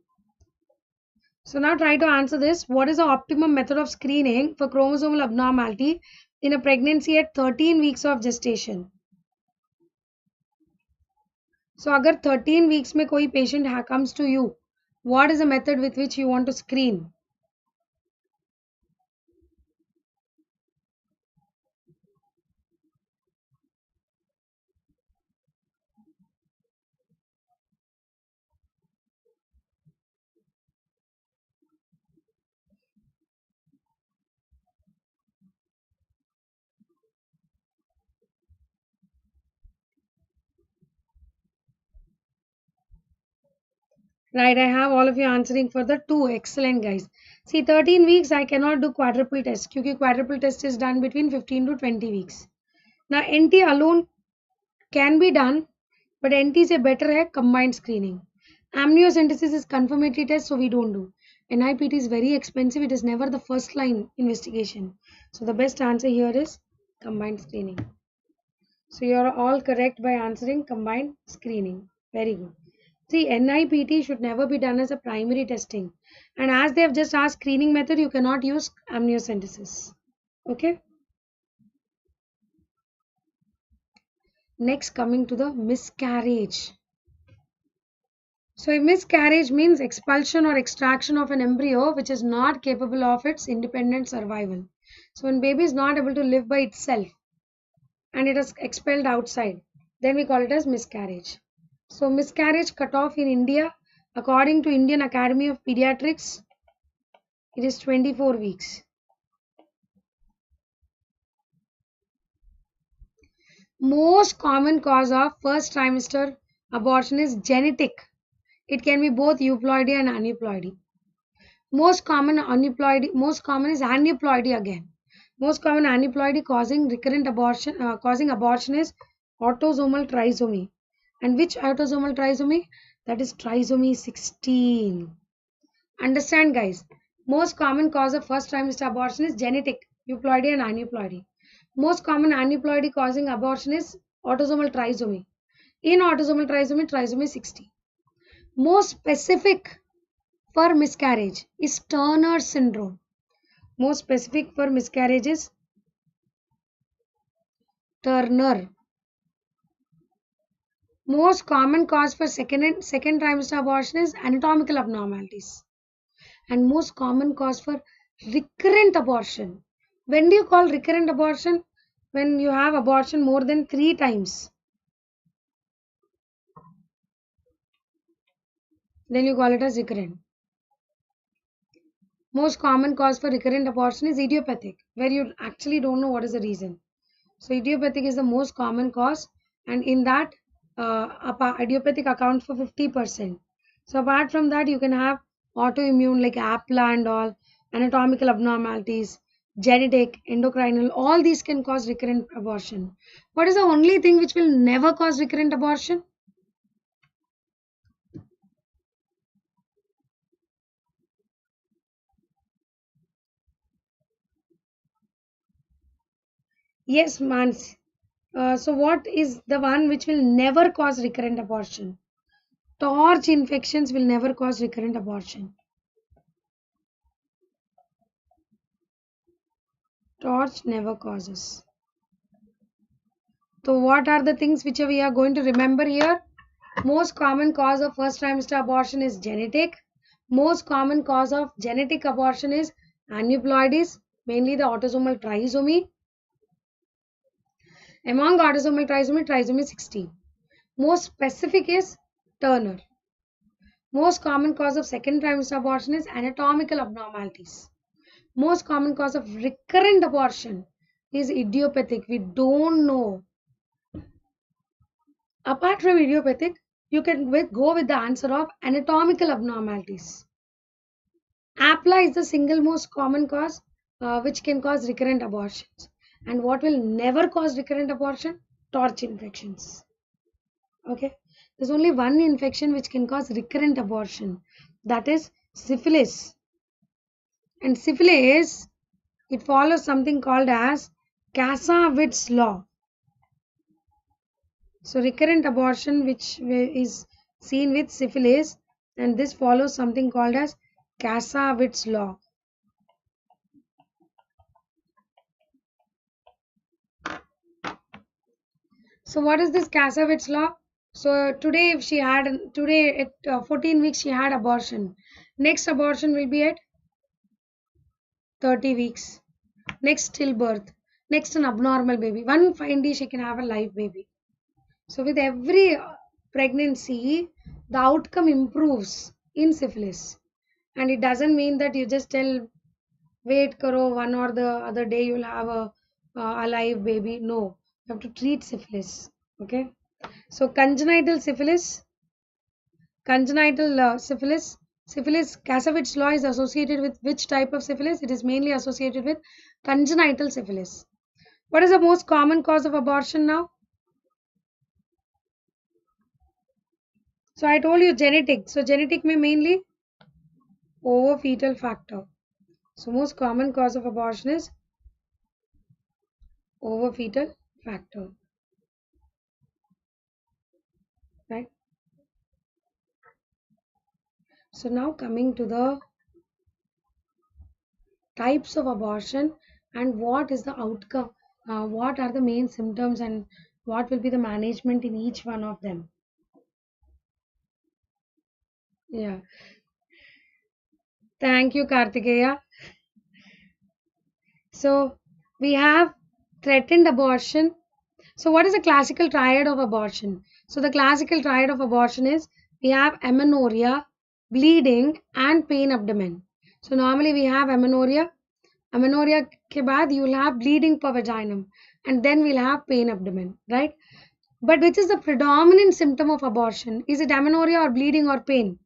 So now try to answer this. What is the optimum method of screening for chromosomal abnormality in a pregnancy at 13 weeks of gestation? So agar 13 weeks mein koi patient comes to you, what is the method with which you want to screen? Right, I have all of you answering for the 2. Excellent, guys. See, 13 weeks, I cannot do quadruple test because quadruple test is done between 15 to 20 weeks. Now, NT alone can be done, but NT is a better combined screening. Amniocentesis is confirmatory test, so we don't do. NIPT is very expensive. It is never the first line investigation. So the best answer here is combined screening. So you are all correct by answering combined screening. Very good. See, NIPT should never be done as a primary testing. And as they have just asked screening method, you cannot use amniocentesis. Okay. Next, coming to the miscarriage. So a miscarriage means expulsion or extraction of an embryo which is not capable of its independent survival. So when baby is not able to live by itself and it is expelled outside, then we call it as miscarriage. So miscarriage cutoff in India, according to Indian Academy of Pediatrics, it is 24 weeks. Most common cause of first trimester abortion is genetic. It can be both euploidy and aneuploidy. Most common is aneuploidy again. Most common aneuploidy causing recurrent abortion, is autosomal trisomy. And which autosomal trisomy? That is trisomy 16. Understand, guys? Most common cause of first trimester abortion is genetic, euploidy and aneuploidy. Most common aneuploidy causing abortion is autosomal trisomy. In autosomal trisomy, trisomy 60. Most specific for miscarriage is Turner syndrome. Most specific for miscarriage is Turner. Most common cause for second trimester abortion is anatomical abnormalities. and most common cause for recurrent abortion. When do you call recurrent abortion? When you have abortion more than 3 times. Then you call it as recurrent. Most common cause for recurrent abortion is idiopathic, where you actually don't know what is the reason. So idiopathic is the most common cause, and in that idiopathic accounts for 50%. So apart from that, you can have autoimmune like APLA and all, anatomical abnormalities, genetic, endocrinal, all these can cause recurrent abortion. What is the only thing which will never cause recurrent abortion? Yes, Mans. So what is the one which will never cause recurrent abortion? Torch infections will never cause recurrent abortion. Torch never causes. So what are the things which we are going to remember here? Most common cause of first trimester abortion is genetic. Most common cause of genetic abortion is aneuploidies, mainly the autosomal trisomy. Among autosomal trisomy 16. Most specific is Turner. Most common cause of second trimester abortion is anatomical abnormalities. Most common cause of recurrent abortion is idiopathic. We don't know. Apart from idiopathic, you can go with the answer of anatomical abnormalities. APLA is the single most common cause which can cause recurrent abortions. And what will never cause recurrent abortion? Torch infections. Okay. There's only one infection which can cause recurrent abortion. That is syphilis. And syphilis, it follows something called as Casa-Witt's law. So recurrent abortion which is seen with syphilis, and this follows something called as Casa-Witt's law. So what is this Casa-Witt's law? So today if she had, today at 14 weeks she had abortion. Next abortion will be at 30 weeks. Next stillbirth. Next an abnormal baby. One fine day she can have a live baby. So with every pregnancy, the outcome improves in syphilis. And it doesn't mean that you just tell, wait karo, one or the other day you'll have a live baby. No, you have to treat syphilis. Okay. So congenital syphilis, syphilis, Casa-Witt's law is associated with which type of syphilis? It is mainly associated with congenital syphilis. What is the most common cause of abortion now? So I told you genetic. So genetic may mainly over-fetal factor. So most common cause of abortion is over-fetal factor. Right? So now coming to the types of abortion and what is the outcome, what are the main symptoms and what will be the management in each one of them. Yeah. Thank you, Kartikeya. So we have threatened abortion. So what is the classical triad of abortion? So the classical triad of abortion is we have amenorrhea, bleeding and pain abdomen. So normally we have amenorrhea. Amenorrhea ke baad you will have bleeding per vaginum and then we'll have pain abdomen, right? But which is the predominant symptom of abortion? Is it amenorrhea or bleeding or pain?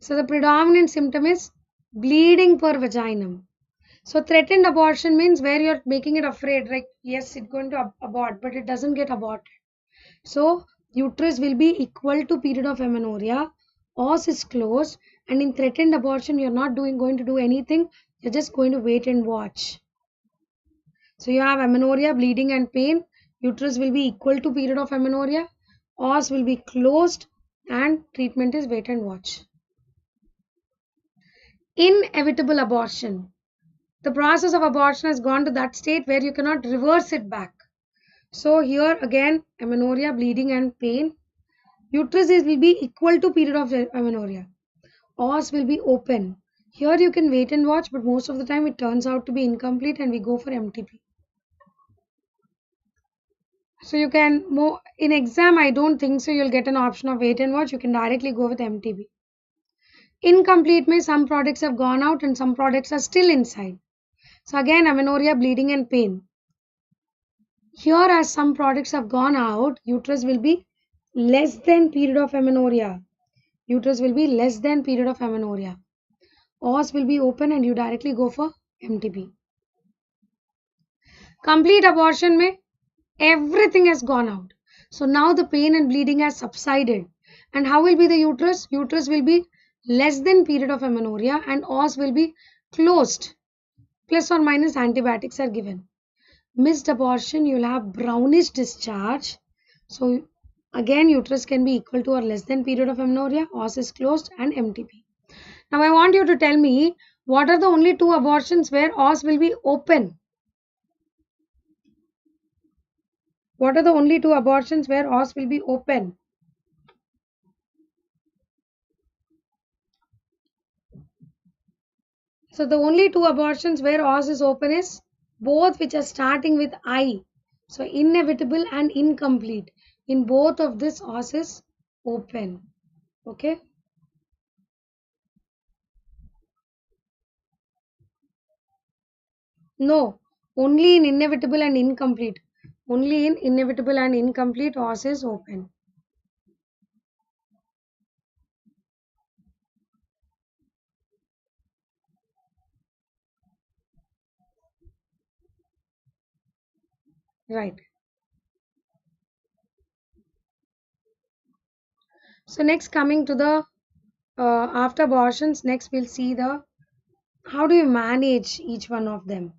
So the predominant symptom is bleeding per vaginum. So threatened abortion means where you're making it afraid, like yes, it's going to abort, but it doesn't get aborted. So uterus will be equal to period of amenorrhea, os is closed, and in threatened abortion you're not going to do anything, you're just going to wait and watch. So you have amenorrhea, bleeding and pain, uterus will be equal to period of amenorrhea, os will be closed, and treatment is wait and watch. Inevitable abortion. The process of abortion has gone to that state where you cannot reverse it back. So here again amenorrhea, bleeding and pain. will be equal to period of amenorrhea. Os will be open. Here you can wait and watch, but most of the time it turns out to be incomplete and we go for MTP. So you can, in exam, I don't think so you'll get an option of wait and watch. You can directly go with MTP. Incomplete means some products have gone out and some products are still inside. So again, amenorrhea, bleeding and pain. Here as some products have gone out, uterus will be less than period of amenorrhea. Uterus will be less than period of amenorrhea. Os will be open and you directly go for MTP. Complete abortion mein everything has gone out. So now the pain and bleeding has subsided. And how will be the uterus? Uterus will be less than period of amenorrhea and os will be closed. Plus or minus antibiotics are given. Missed abortion, you will have brownish discharge. So again, uterus can be equal to or less than period of amenorrhea, os is closed and MTP. Now I want you to tell me what are the only two abortions where os will be open. What are the only two abortions where os will be open? So the only two abortions where os is open is both which are starting with I. So inevitable and incomplete. In both of this os is open. Okay. No, only in inevitable and incomplete. Only in inevitable and incomplete os is open. Right. So next coming to the after abortions, next we'll see the how do you manage each one of them.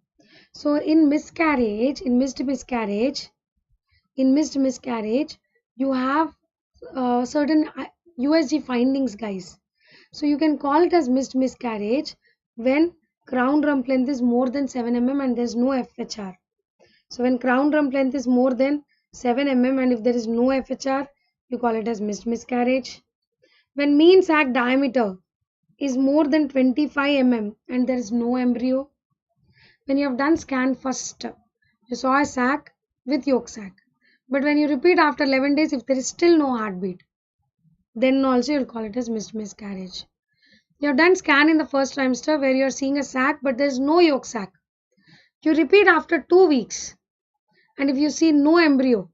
So in missed miscarriage, you have certain USG findings, guys. So you can call it as missed miscarriage when crown rump length is more than 7 mm and there is no FHR. So when crown rump length is more than 7 mm and if there is no FHR, you call it as missed miscarriage. When mean sac diameter is more than 25 mm and there is no embryo. When you have done scan first, you saw a sac with yolk sac. But when you repeat after 11 days, if there is still no heartbeat, then also you'll call it as missed miscarriage. You have done scan in the first trimester where you are seeing a sac but there is no yolk sac. You repeat after 2 weeks and if you see no embryo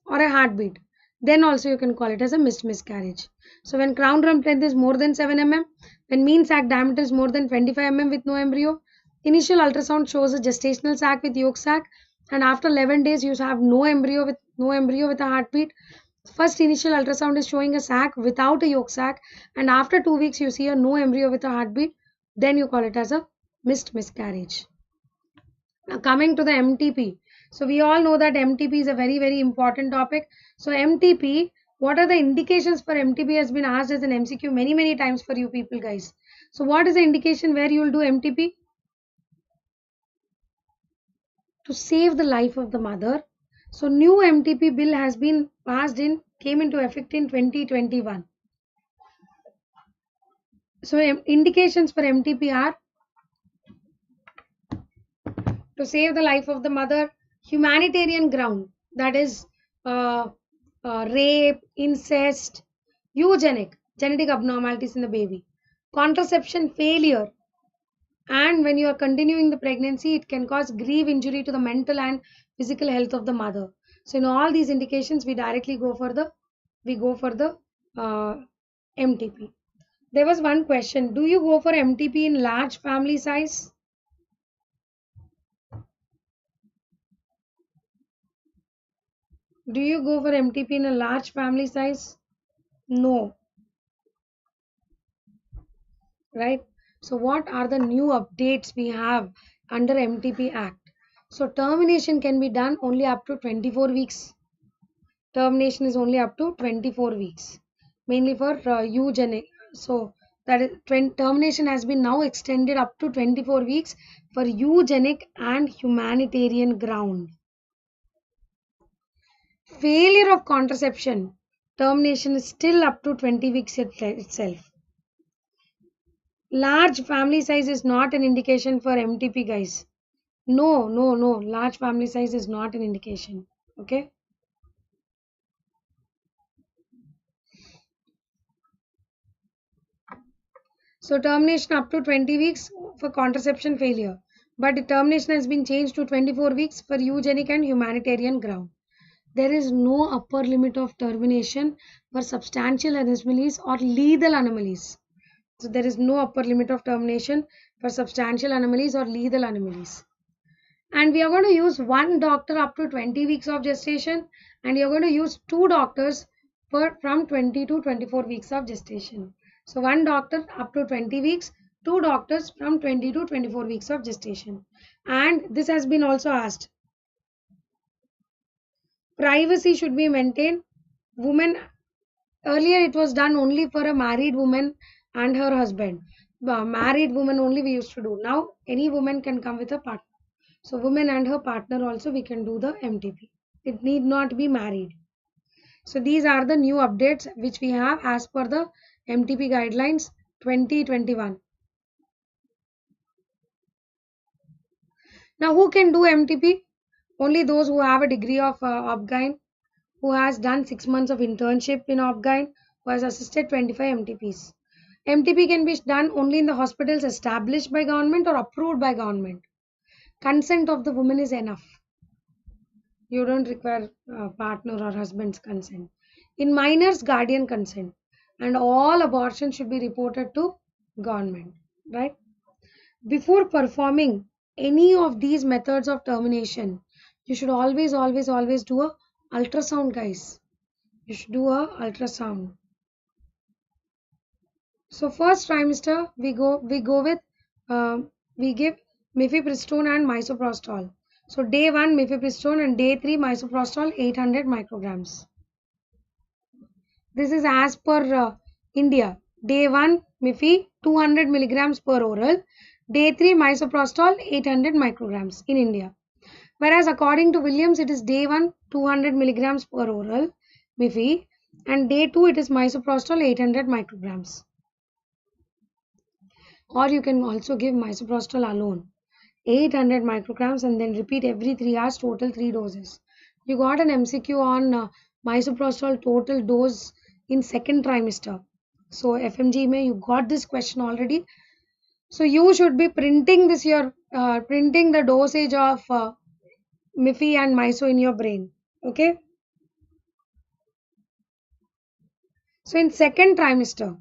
or a heartbeat, then also you can call it as a missed miscarriage. So when crown rump length is more than 7 mm, when mean sac diameter is more than 25 mm with no embryo, initial ultrasound shows a gestational sac with yolk sac and after 11 days you have no embryo with a heartbeat. First initial ultrasound is showing a sac without a yolk sac and after 2 weeks you see a no embryo with a heartbeat, then you call it as a missed miscarriage. Now coming to the MTP. So we all know that MTP is a very, very important topic. So MTP, what are the indications for MTP has been asked as an MCQ many, many times for you people, guys. So what is the indication where you will do MTP? To save the life of the mother. So new MTP bill has been passed came into effect in 2021. So indications for MTP are to save the life of the mother, humanitarian ground, that is rape, incest, eugenic, genetic abnormalities in the baby, contraception failure, and when you are continuing the pregnancy, it can cause grave injury to the mental and physical health of the mother. So in all these indications, we directly go for the MTP. There was one question: do you go for MTP in large family size? Do you go for MTP in a large family size? No. Right? So what are the new updates we have under MTP Act? So termination can be done only up to 24 weeks. Termination is only up to 24 weeks. Mainly for eugenic. So that is termination has been now extended up to 24 weeks for eugenic and humanitarian ground. Failure of contraception termination is still up to 20 weeks itself. Large family size is not an indication for MTP, guys. No. Large family size is not an indication. Okay. So termination up to 20 weeks for contraception failure. But the termination has been changed to 24 weeks for eugenic and humanitarian ground. There is no upper limit of termination for substantial anomalies or lethal anomalies. So there is no upper limit of termination for substantial anomalies or lethal anomalies. And we are going to use one doctor up to 20 weeks of gestation, and you are going to use two doctors from 20 to 24 weeks of gestation. So one doctor up to 20 weeks, two doctors from 20 to 24 weeks of gestation. And this has been also asked. Privacy should be maintained. Women, earlier it was done only for a married woman and her husband. Married woman only we used to do. Now any woman can come with a partner. So woman and her partner also we can do the MTP. It need not be married. So these are the new updates which we have as per the MTP guidelines 2021. Now who can do MTP? Only those who have a degree of OBGYN, who has done 6 months of internship in OBGYN, who has assisted 25 MTPs. MTP can be done only in the hospitals established by government or approved by government. Consent of the woman is enough. You don't require partner or husband's consent. In minors, guardian consent. And all abortion should be reported to government, right? Before performing any of these methods of termination, you should always do a ultrasound, guys. You should do a ultrasound. So first trimester we give mifepristone and misoprostol. So day 1 mifepristone and day 3 misoprostol 800 micrograms. This is as per India. Day 1 mifi 200 milligrams per oral. Day 3 misoprostol 800 micrograms in India. Whereas according to Williams it is day 1 200 milligrams per oral mifi and day 2 it is misoprostol 800 micrograms. Or you can also give misoprostol alone 800 micrograms and then repeat every 3 hours, total 3 doses. You got an MCQ on misoprostol total dose in second trimester. So FMGE you got this question already. So you should be printing this printing the dosage of mifi and miso in your brain. Okay. So in second trimester,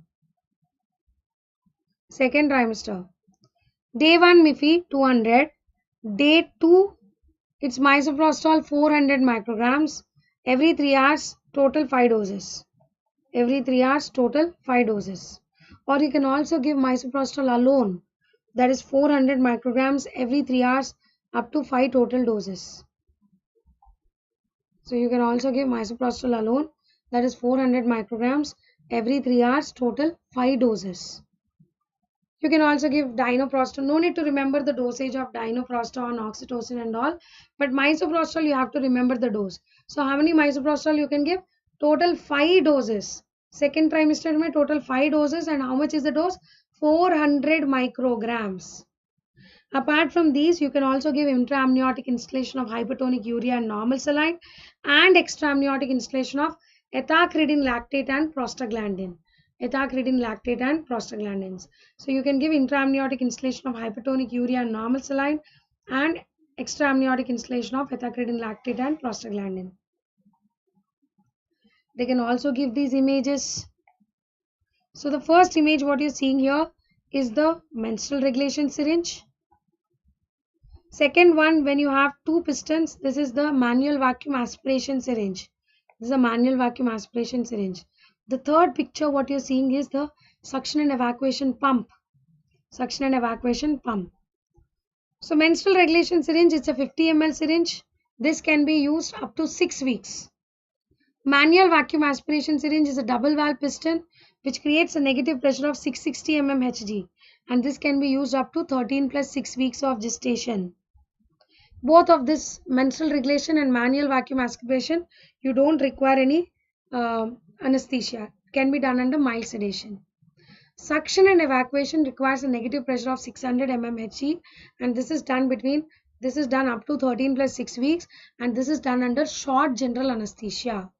day 1 mifi 200, day 2 it's misoprostol 400 micrograms, every 3 hours total 5 doses. Every 3 hours total 5 doses. Or you can also give misoprostol alone, that is 400 micrograms every 3 hours up to 5 total doses. So you can also give misoprostol alone, that is 400 micrograms every 3 hours total 5 doses. You can also give dinoprostol. No need to remember the dosage of dinoprostol, oxytocin and all. But misoprostol you have to remember the dose. So how many misoprostol you can give? Total 5 doses. Second trimester mein total 5 doses, and how much is the dose? 400 micrograms. Apart from these, you can also give intraamniotic instillation of hypertonic urea and normal saline, and extraamniotic instillation of ethacridine lactate and prostaglandin. So you can give intraamniotic instillation of hypertonic urea and normal saline and extraamniotic instillation of ethacridine lactate and prostaglandin. They can also give these images. So the first image what you're seeing here is the menstrual regulation syringe. Second one, when you have 2 pistons, this is the manual vacuum aspiration syringe. The third picture what you're seeing is the suction and evacuation pump. So menstrual regulation syringe, it's a 50 ml syringe. This can be used up to 6 weeks. Manual vacuum aspiration syringe is a double valve piston which creates a negative pressure of 660 mm Hg, and this can be used up to 13 plus 6 weeks of gestation. Both of this menstrual regulation and manual vacuum aspiration, you don't require any anesthesia. Can be done under mild sedation. Suction and evacuation requires a negative pressure of 600 mm Hg, and this is done up to 13 plus 6 weeks, and this is done under short general anesthesia.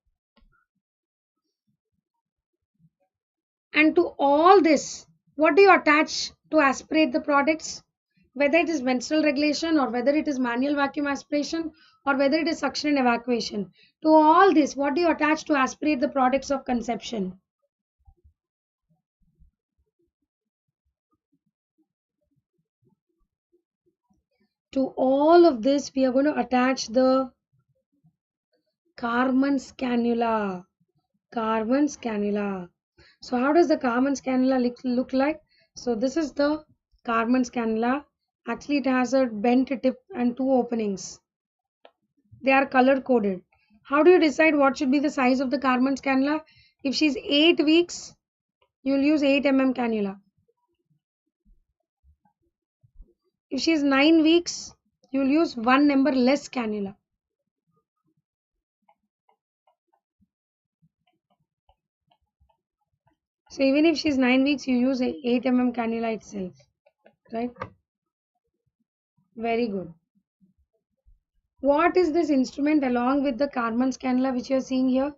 And to all this, what do you attach to aspirate the products? Whether it is menstrual regulation, or whether it is manual vacuum aspiration, or whether it is suction and evacuation. To all this, what do you attach to aspirate the products of conception? To all of this, we are going to attach the Carman's cannula. Carman's cannula. So how does the Carman's cannula look like? So this is the Carman's cannula. Actually, it has a bent tip and 2 openings. They are color coded. How do you decide what should be the size of the Carman's cannula? If she's 8 weeks, you will use 8 mm cannula. If she is 9 weeks, you will use 1 number less cannula. So even if she is 9 weeks, you use 8 mm cannula itself, right? Very good. What is this instrument along with the Carman's cannula which you are seeing here?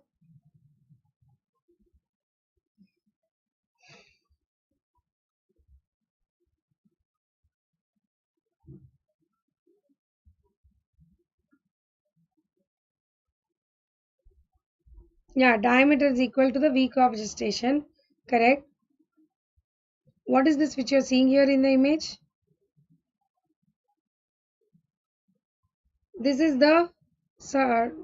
Yeah, diameter is equal to the week of gestation. Correct. What is this which you are seeing here in the image? This is the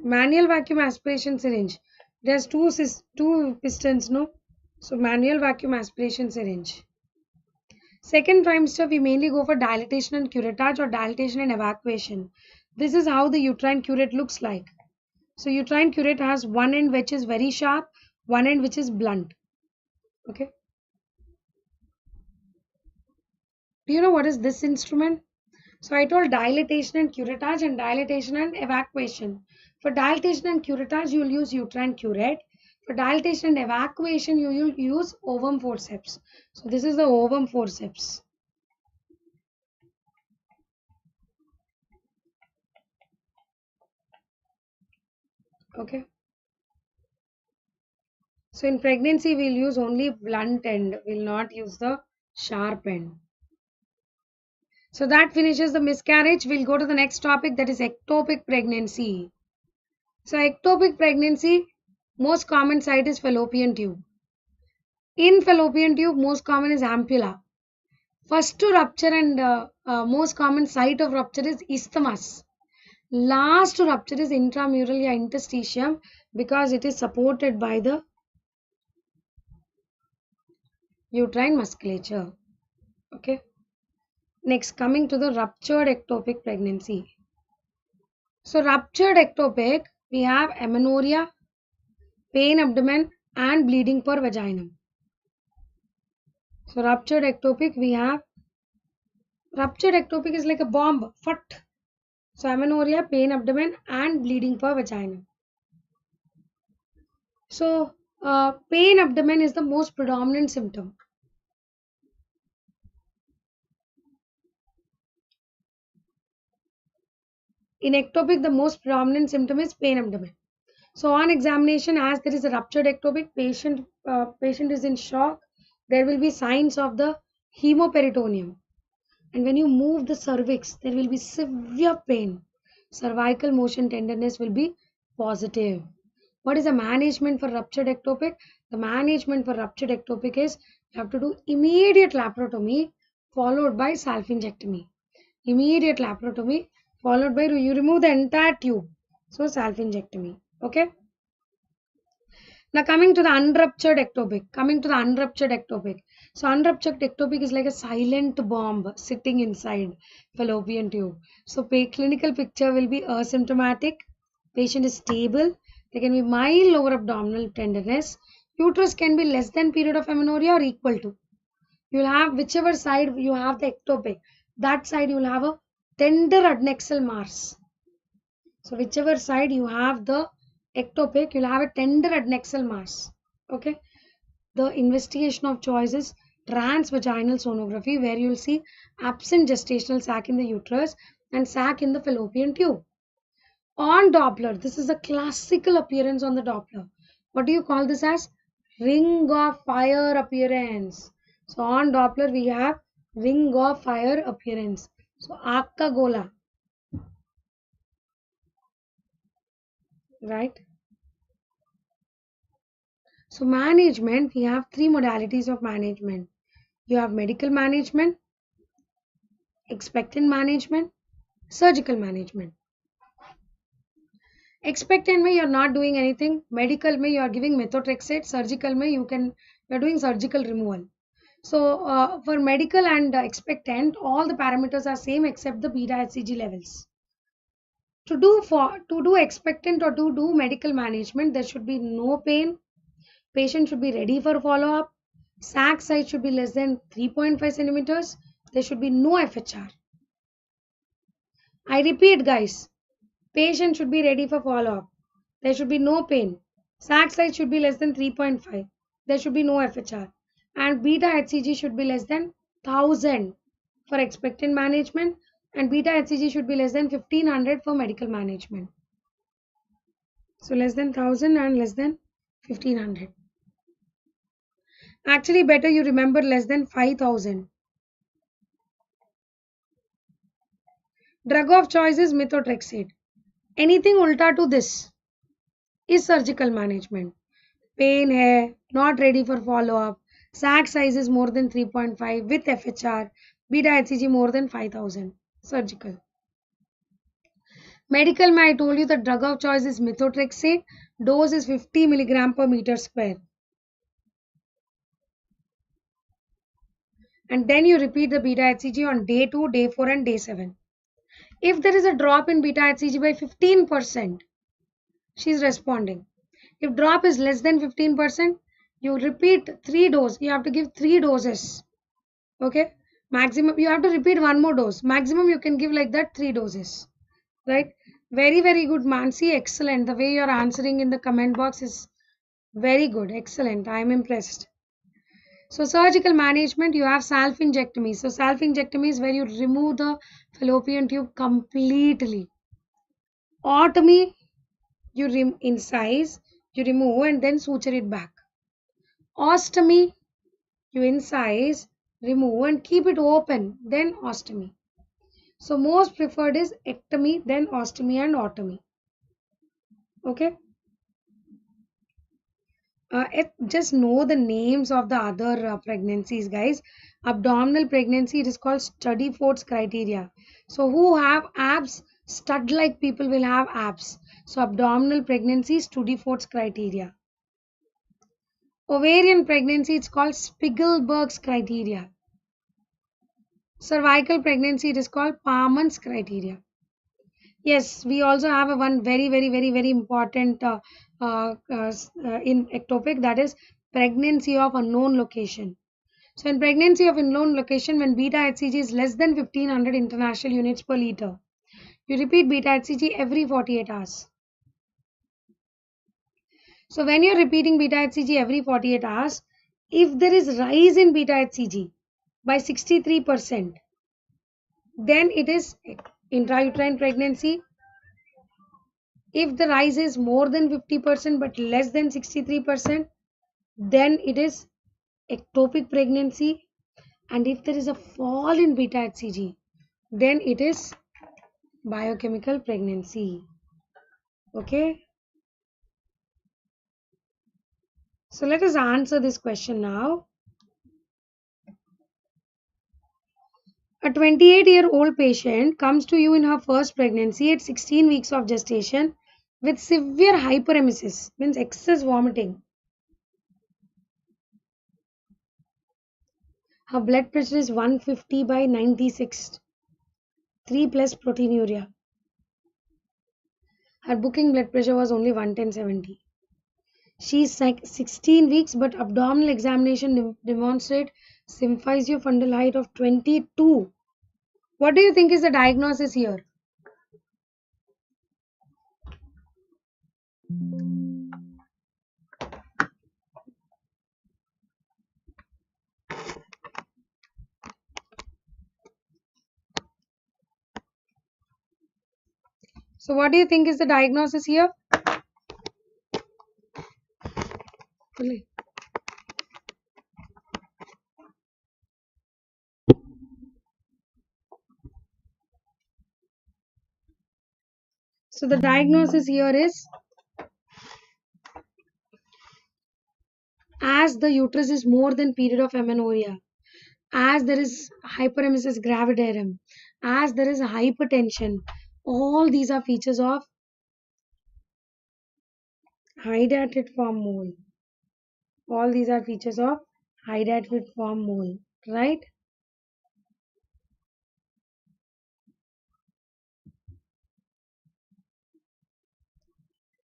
manual vacuum aspiration syringe. There's two pistons, no? So manual vacuum aspiration syringe. Second trimester, we mainly go for dilatation and curettage, or dilatation and evacuation. This is how the uterine curette looks like. So uterine curette has one end which is very sharp, one end which is blunt. Okay. Do you know what is this instrument? So I told dilatation and curettage and dilatation and evacuation. For dilatation and curettage, you will use uterine curette. For dilatation and evacuation, you will use ovum forceps. So this is the ovum forceps. Okay. So in pregnancy, we'll use only blunt end. We'll not use the sharp end. So that finishes the miscarriage. We'll go to the next topic, that is ectopic pregnancy. So ectopic pregnancy, most common site is fallopian tube. In fallopian tube, most common is ampulla. First to rupture and most common site of rupture is isthmus. Last to rupture is intramural or interstitium, because it is supported by the uterine musculature. Okay. Next, coming to the ruptured ectopic pregnancy. So ruptured ectopic, we have amenorrhea, pain abdomen and bleeding per vaginum. So ruptured ectopic, we have ruptured ectopic is like a bomb, fut. So amenorrhea, pain abdomen and bleeding per vaginum. So pain abdomen is the most predominant symptom. In ectopic, the most predominant symptom is pain abdomen. So on examination, as there is a ruptured ectopic, patient is in shock. There will be signs of the hemoperitoneum. And when you move the cervix, there will be severe pain. Cervical motion tenderness will be positive. What is the management for ruptured ectopic? The management for ruptured ectopic is you have to do immediate laparotomy followed by salpingectomy. Immediate laparotomy followed by you remove the entire tube. So salpingectomy. Okay. Now coming to the unruptured ectopic. So unruptured ectopic is like a silent bomb sitting inside fallopian tube. So clinical picture will be asymptomatic. Patient is stable. There can be mild lower abdominal tenderness. Uterus can be less than period of amenorrhea or equal to. You will have whichever side you have the ectopic, that side you will have a tender adnexal mass. So whichever side you have the ectopic, you will have a tender adnexal mass. Okay. The investigation of choice is transvaginal sonography, where you'll see absent gestational sac in the uterus and sac in the fallopian tube. On Doppler, this is a classical appearance on the Doppler. What do you call this as? Ring of fire appearance. So on Doppler we have ring of fire appearance. So Akka Gola, right? So management, we have three modalities of management. You have medical management, expectant management, surgical management. Expectant mein you're not doing anything. Medical mein you are giving methotrexate. Surgical mein you're doing surgical removal. So for medical and expectant, all the parameters are same except the beta HCG levels. To do expectant or to do medical management, there should be no pain. Patient should be ready for follow-up. Sac size should be less than 3.5 centimeters. There should be no FHR. I repeat, guys. Patient should be ready for follow-up. There should be no pain. Sac size should be less than 3.5. There should be no FHR. And beta HCG should be less than 1000 for expectant management, and beta HCG should be less than 1500 for medical management. So less than 1000 and less than 1500. Actually, better you remember less than 5000. Drug of choice is methotrexate. Anything ulta to this is surgical management. Pain hai, not ready for follow-up, sac size is more than 3.5 with FHR, beta HCG more than 5000. Surgical. Medical, I told you the drug of choice is methotrexate. Dose is 50 milligram per meter square. And then you repeat the beta HCG on day 2, day 4 and day 7. If there is a drop in beta HCG by 15%, she is responding. If drop is less than 15%, you repeat 3 doses. You have to give 3 doses. Okay. Maximum, you have to repeat 1 more dose. Maximum you can give like that 3 doses. Right. Very, very good, Mansi. Excellent. The way you are answering in the comment box is very good. Excellent. I am impressed. So surgical management, you have salpingectomy. So salpingectomy is where you remove the fallopian tube completely. Otomy, you incise, you remove and then suture it back. Ostomy, you incise, remove and keep it open, then ostomy. So most preferred is ectomy, then ostomy and otomy. Okay. Just know the names of the other pregnancies, guys. Abdominal pregnancy, it is called Study-Fort's criteria. So who have abs, stud-like people will have abs. So abdominal pregnancy, Study-Fort's criteria. Ovarian pregnancy, it's called Spiegelberg's criteria. Cervical pregnancy, it is called Palmer's criteria. Yes, we also have one very important in ectopic, that is pregnancy of unknown location. So in pregnancy of unknown location, when beta HCG is less than 1500 international units per liter, you repeat beta HCG every 48 hours. So when you are repeating beta HCG every 48 hours, if there is rise in beta HCG by 63%, then it is intrauterine pregnancy. If the rise is more than 50% but less than 63%, then it is ectopic pregnancy. And if there is a fall in beta HCG, then it is biochemical pregnancy. Okay. So let us answer this question now. A 28-year-old patient comes to you in her first pregnancy at 16 weeks of gestation with severe hyperemesis, means excess vomiting. Her blood pressure is 150 by 96, 3 plus proteinuria. Her booking blood pressure was only 110/70. She is 16 weeks, but abdominal examination demonstrate symphysiofundal height of 22. What do you think is the diagnosis here? So what do you think is the diagnosis here? So the diagnosis here is, as the uterus is more than period of amenorrhea, as there is hyperemesis gravidarum, as there is hypertension, all these are features of hydatid-form mole. All these are features of hydatid-form mole, right?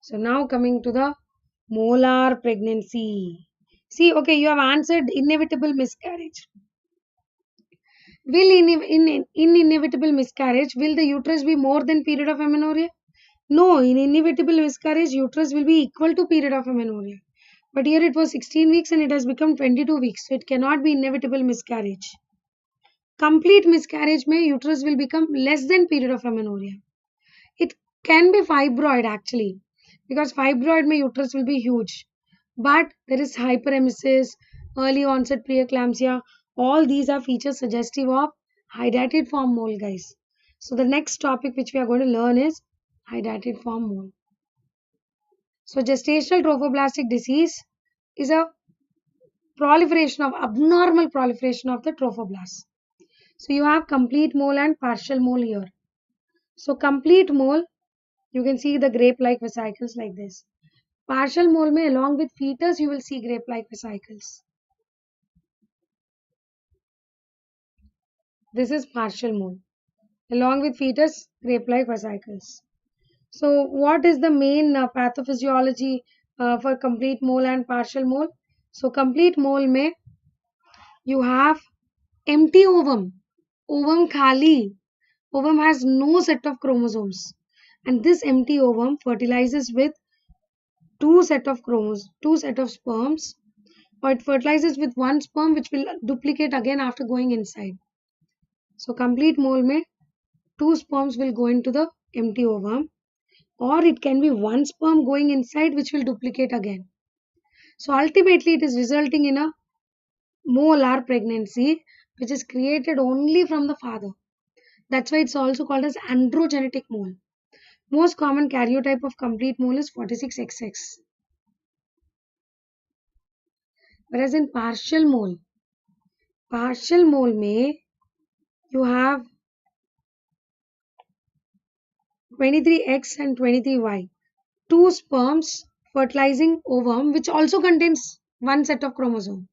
So now coming to the molar pregnancy. See, okay, you have answered inevitable miscarriage. Will in inevitable miscarriage, will the uterus be more than period of amenorrhea? No, in inevitable miscarriage, uterus will be equal to period of amenorrhea. But here it was 16 weeks and it has become 22 weeks. So it cannot be inevitable miscarriage. Complete miscarriage may uterus will become less than period of amenorrhea. It can be fibroid actually, because fibroid may uterus will be huge. But there is hyperemesis, early onset preeclampsia. All these are features suggestive of hydatid form mole, guys. So the next topic which we are going to learn is hydatid form mole. So gestational trophoblastic disease is a abnormal proliferation of the trophoblasts. So you have complete mole and partial mole here. So complete mole, you can see the grape-like vesicles like this. Partial mole mein along with fetus you will see grape-like vesicles. This is partial mole. Along with fetus, grape-like vesicles. So what is the main pathophysiology for complete mole and partial mole? So complete mole mein you have empty ovum. Ovum khali. Ovum has no set of chromosomes. And this empty ovum fertilizes with two set of sperms, or it fertilizes with one sperm which will duplicate again after going inside. So complete mole mein two sperms will go into the empty ovum, or it can be one sperm going inside which will duplicate again. So ultimately it is resulting in a molar pregnancy which is created only from the father. That's why it's also called as androgenetic mole. Most common karyotype of complete mole is 46XX. Whereas in partial mole may you have 23X and 23Y. Two sperms fertilizing ovum which also contains one set of chromosome.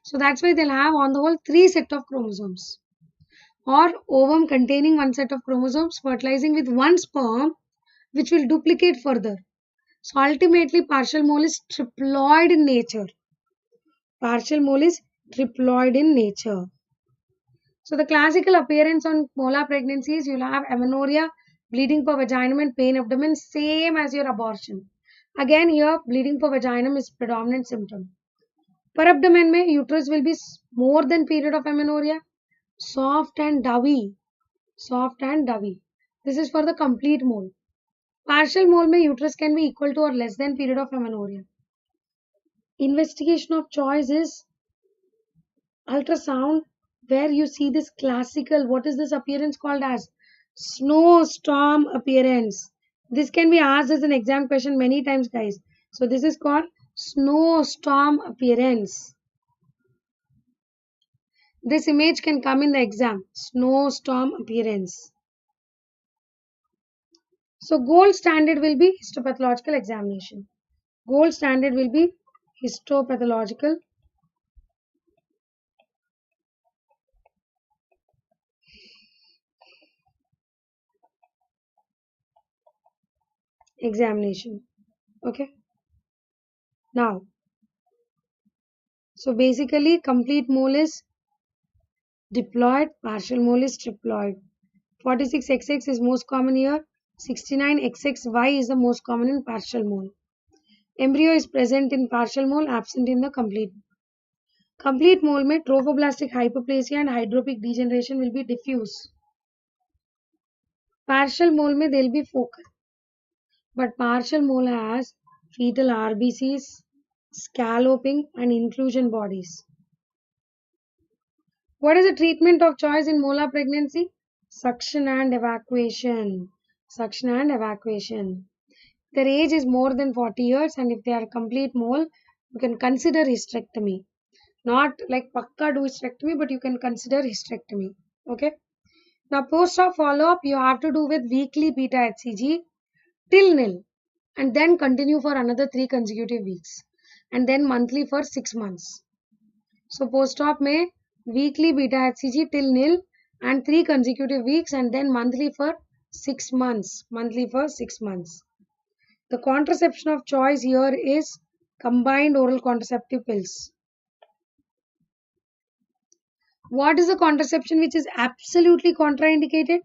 So that's why they'll have on the whole three set of chromosomes. Or ovum containing one set of chromosomes fertilizing with one sperm which will duplicate further. So ultimately partial mole is triploid in nature. Partial mole is triploid in nature. So the classical appearance on molar pregnancies, you'll have amenorrhea, bleeding per vaginum and pain abdomen, same as your abortion. Again here bleeding per vaginum is predominant symptom. Per abdomen mein uterus will be more than period of amenorrhea, soft and doughy. Soft and doughy. This is for the complete mole. Partial mole mein uterus can be equal to or less than period of amenorrhea. Investigation of choice is ultrasound, where you see this classical, what is this appearance called as? Snowstorm appearance. This can be asked as an exam question many times, guys. So this is called snowstorm appearance. This image can come in the exam. Snowstorm appearance. So gold standard will be histopathological examination. Gold standard will be histopathological examination. Okay. Now, so basically complete mole is diploid, partial mole is triploid. 46XX is most common here. 69XXY is the most common in partial mole. Embryo is present in partial mole, absent in the complete. Complete mole mein trophoblastic hyperplasia and hydropic degeneration will be diffuse. Partial mole mein they will be focal. But partial molar has fetal RBCs, scalloping and inclusion bodies. What is the treatment of choice in molar pregnancy? Suction and evacuation. Suction and evacuation. Their age is more than 40 years and if they are complete mole, you can consider hysterectomy. Not like pakka do hysterectomy, but you can consider hysterectomy. Okay. Now post-op follow-up you have to do with weekly beta HCG till nil and then continue for another 3 consecutive weeks and then monthly for 6 months. So post-op may weekly beta HCG till nil and 3 consecutive weeks and then monthly for 6 months. Monthly for 6 months. The contraception of choice here is combined oral contraceptive pills. What is the contraception which is absolutely contraindicated?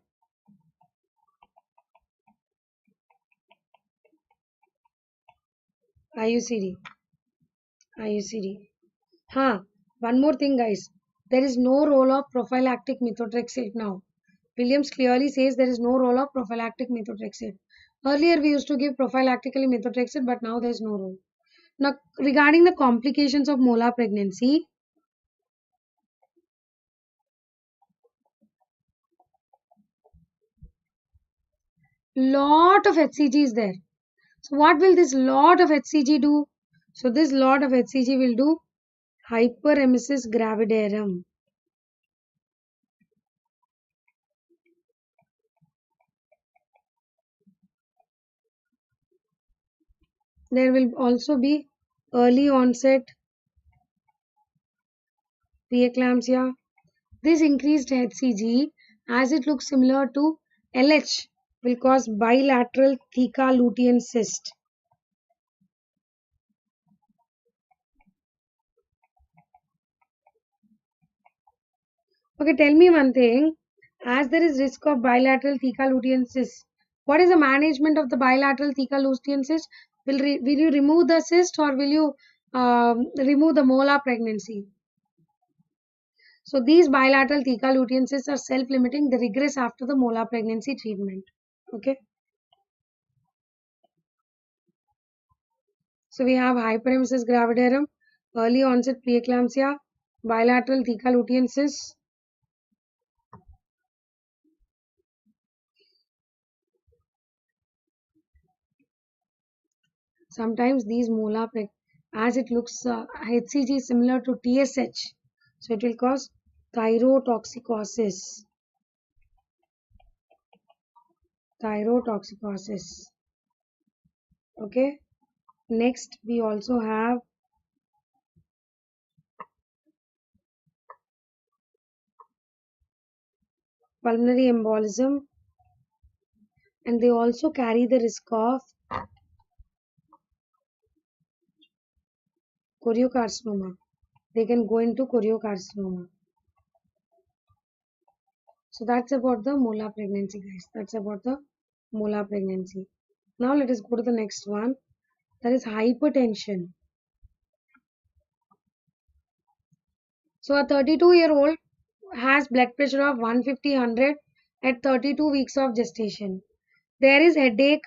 IUCD. IUCD. One more thing guys. There is no role of prophylactic methotrexate now. Williams clearly says there is no role of prophylactic methotrexate. Earlier we used to give prophylactically methotrexate but now there is no role. Now regarding the complications of molar pregnancy, lot of HCG is there. So what will this lot of HCG do? So this lot of HCG will do hyperemesis gravidarum. There will also be early onset preeclampsia. This increased HCG as it looks similar to LH will cause bilateral theca lutein cyst. Okay, tell me one thing. As there is risk of bilateral theca lutein cyst, what is the management of the bilateral theca lutein cyst? Will you remove the cyst or will you remove the molar pregnancy? So these bilateral theca lutein cysts are self-limiting. They regress after the molar pregnancy treatment. Okay. So we have hyperemesis gravidarum, early onset preeclampsia, bilateral theca lutein cysts. Sometimes these molar as it looks HCG is similar to TSH, so it will cause thyrotoxicosis. Thyrotoxicosis. Okay. Next, we also have pulmonary embolism, and they also carry the risk of choriocarcinoma. They can go into choriocarcinoma. So that's about the molar pregnancy, guys. That's about the molar pregnancy. Now let us go to the next one. That is hypertension. So a 32-year-old has blood pressure of 150/100 at 32 weeks of gestation. There is headache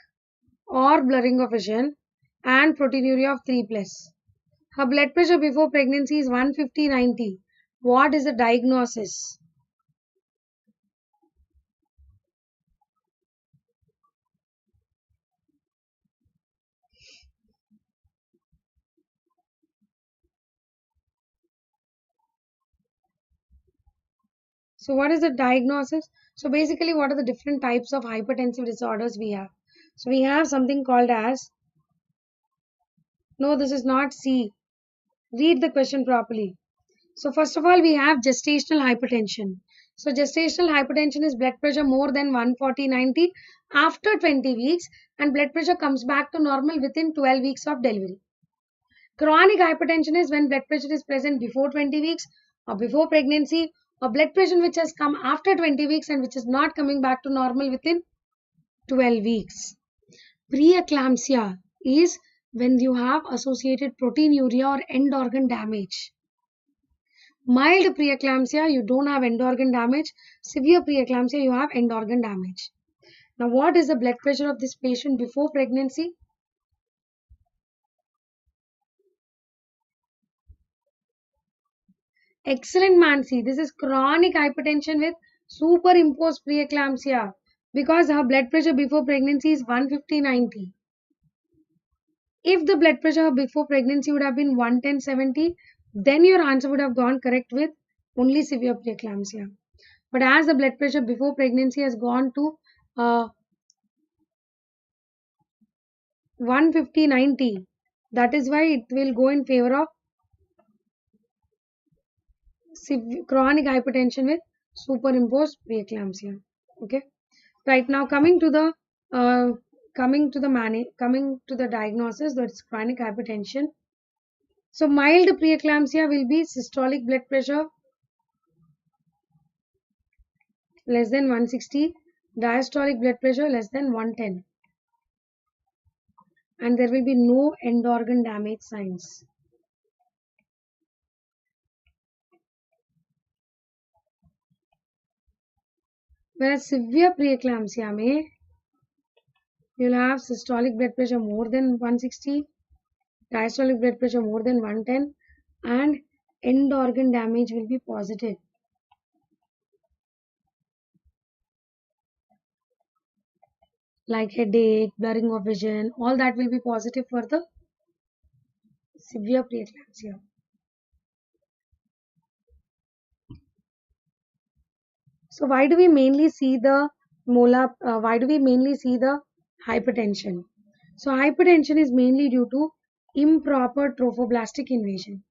or blurring of vision and proteinuria of 3+. Her blood pressure before pregnancy is 150/90. What is the diagnosis? So what is the diagnosis? So basically what are the different types of hypertensive disorders we have? So we have something called as, no, this is not C. Read the question properly. So first of all, we have gestational hypertension. So gestational hypertension is blood pressure more than 140/90 after 20 weeks and blood pressure comes back to normal within 12 weeks of delivery. Chronic hypertension is when blood pressure is present before 20 weeks or before pregnancy, or blood pressure which has come after 20 weeks and which is not coming back to normal within 12 weeks. Preeclampsia is when you have associated proteinuria or end organ damage. Mild preeclampsia, you don't have end organ damage. Severe preeclampsia, you have end organ damage. Now, what is the blood pressure of this patient before pregnancy? Excellent, Mansi. This is chronic hypertension with superimposed preeclampsia because her blood pressure before pregnancy is 150/90. If the blood pressure before pregnancy would have been 110/70, then your answer would have gone correct with only severe preeclampsia. But as the blood pressure before pregnancy has gone to 150/90, that is why it will go in favor of chronic hypertension with superimposed preeclampsia. Okay. Right now, uh, coming to the diagnosis, that's chronic hypertension. So mild preeclampsia will be systolic blood pressure less than 160, diastolic blood pressure less than 110, and there will be no end organ damage signs. Whereas severe preeclampsia may you'll have systolic blood pressure more than 160, diastolic blood pressure more than 110, and end organ damage will be positive. Like headache, blurring of vision, all that will be positive for the severe preeclampsia. So why do we mainly see the why do we mainly see the hypertension? So hypertension is mainly due to improper trophoblastic invasion.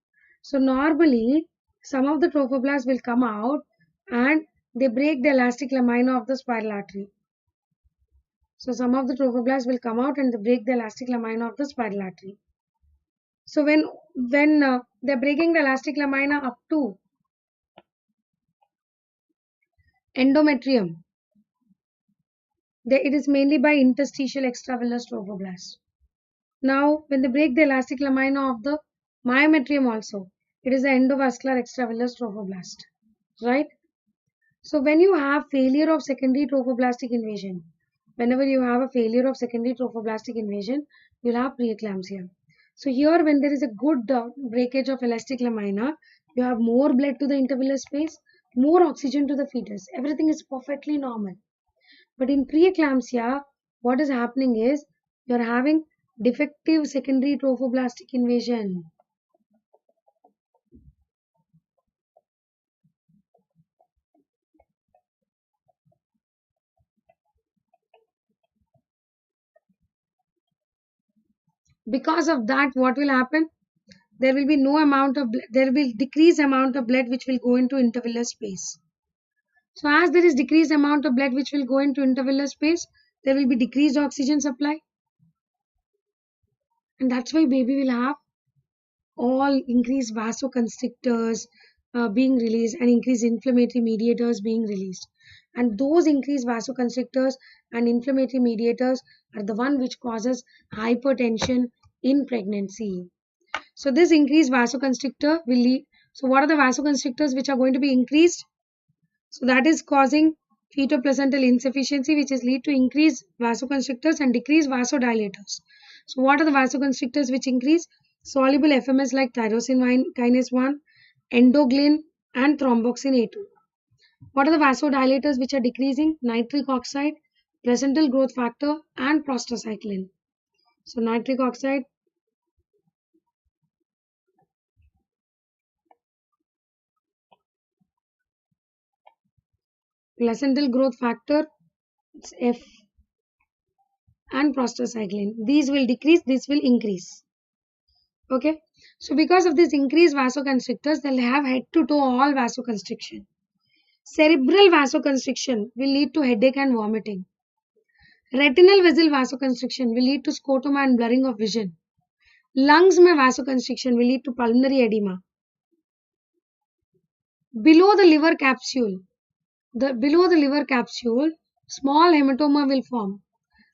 So normally some of the trophoblasts will come out and they break the elastic lamina of the spiral artery. So some of the trophoblasts will come out and they break the elastic lamina of the spiral artery. So when they're breaking the elastic lamina up to endometrium, it is mainly by interstitial extravillous trophoblast. Now, when they break the elastic lamina of the myometrium also, it is the endovascular extravillous trophoblast, right? So, when you have failure of secondary trophoblastic invasion, whenever you have a failure of secondary trophoblastic invasion, you'll have preeclampsia. So, here when there is a good breakage of elastic lamina, you have more blood to the intervillous space, more oxygen to the fetus. Everything is perfectly normal. But in preeclampsia, what is happening is you're having defective secondary trophoblastic invasion. Because of that, what will happen? There will be no amount of there will be decreased amount of blood which will go into intervillous space. So as there is decreased amount of blood which will go into intervillous space, there will be decreased oxygen supply, and that's why baby will have all increased vasoconstrictors being released and increased inflammatory mediators being released. And those increased vasoconstrictors and inflammatory mediators are the one which causes hypertension in pregnancy. So this increased vasoconstrictor will lead. So what are the vasoconstrictors which are going to be increased? So that is causing fetoplacental insufficiency, which is lead to increased vasoconstrictors and decreased vasodilators. So what are the vasoconstrictors which increase? Soluble FMS like tyrosine kinase 1, endoglin, and thromboxane A2. What are the vasodilators which are decreasing? Nitric oxide, placental growth factor, and prostacyclin. So nitric oxide, placental growth factor, it's F, and prostacyclin. These will decrease, this will increase. Okay. So because of this increased vasoconstrictors, they'll have head to toe all vasoconstriction. Cerebral vasoconstriction will lead to headache and vomiting. Retinal vessel vasoconstriction will lead to scotoma and blurring of vision. Lungs में vasoconstriction will lead to pulmonary edema. Below the liver capsule, small hematoma will form,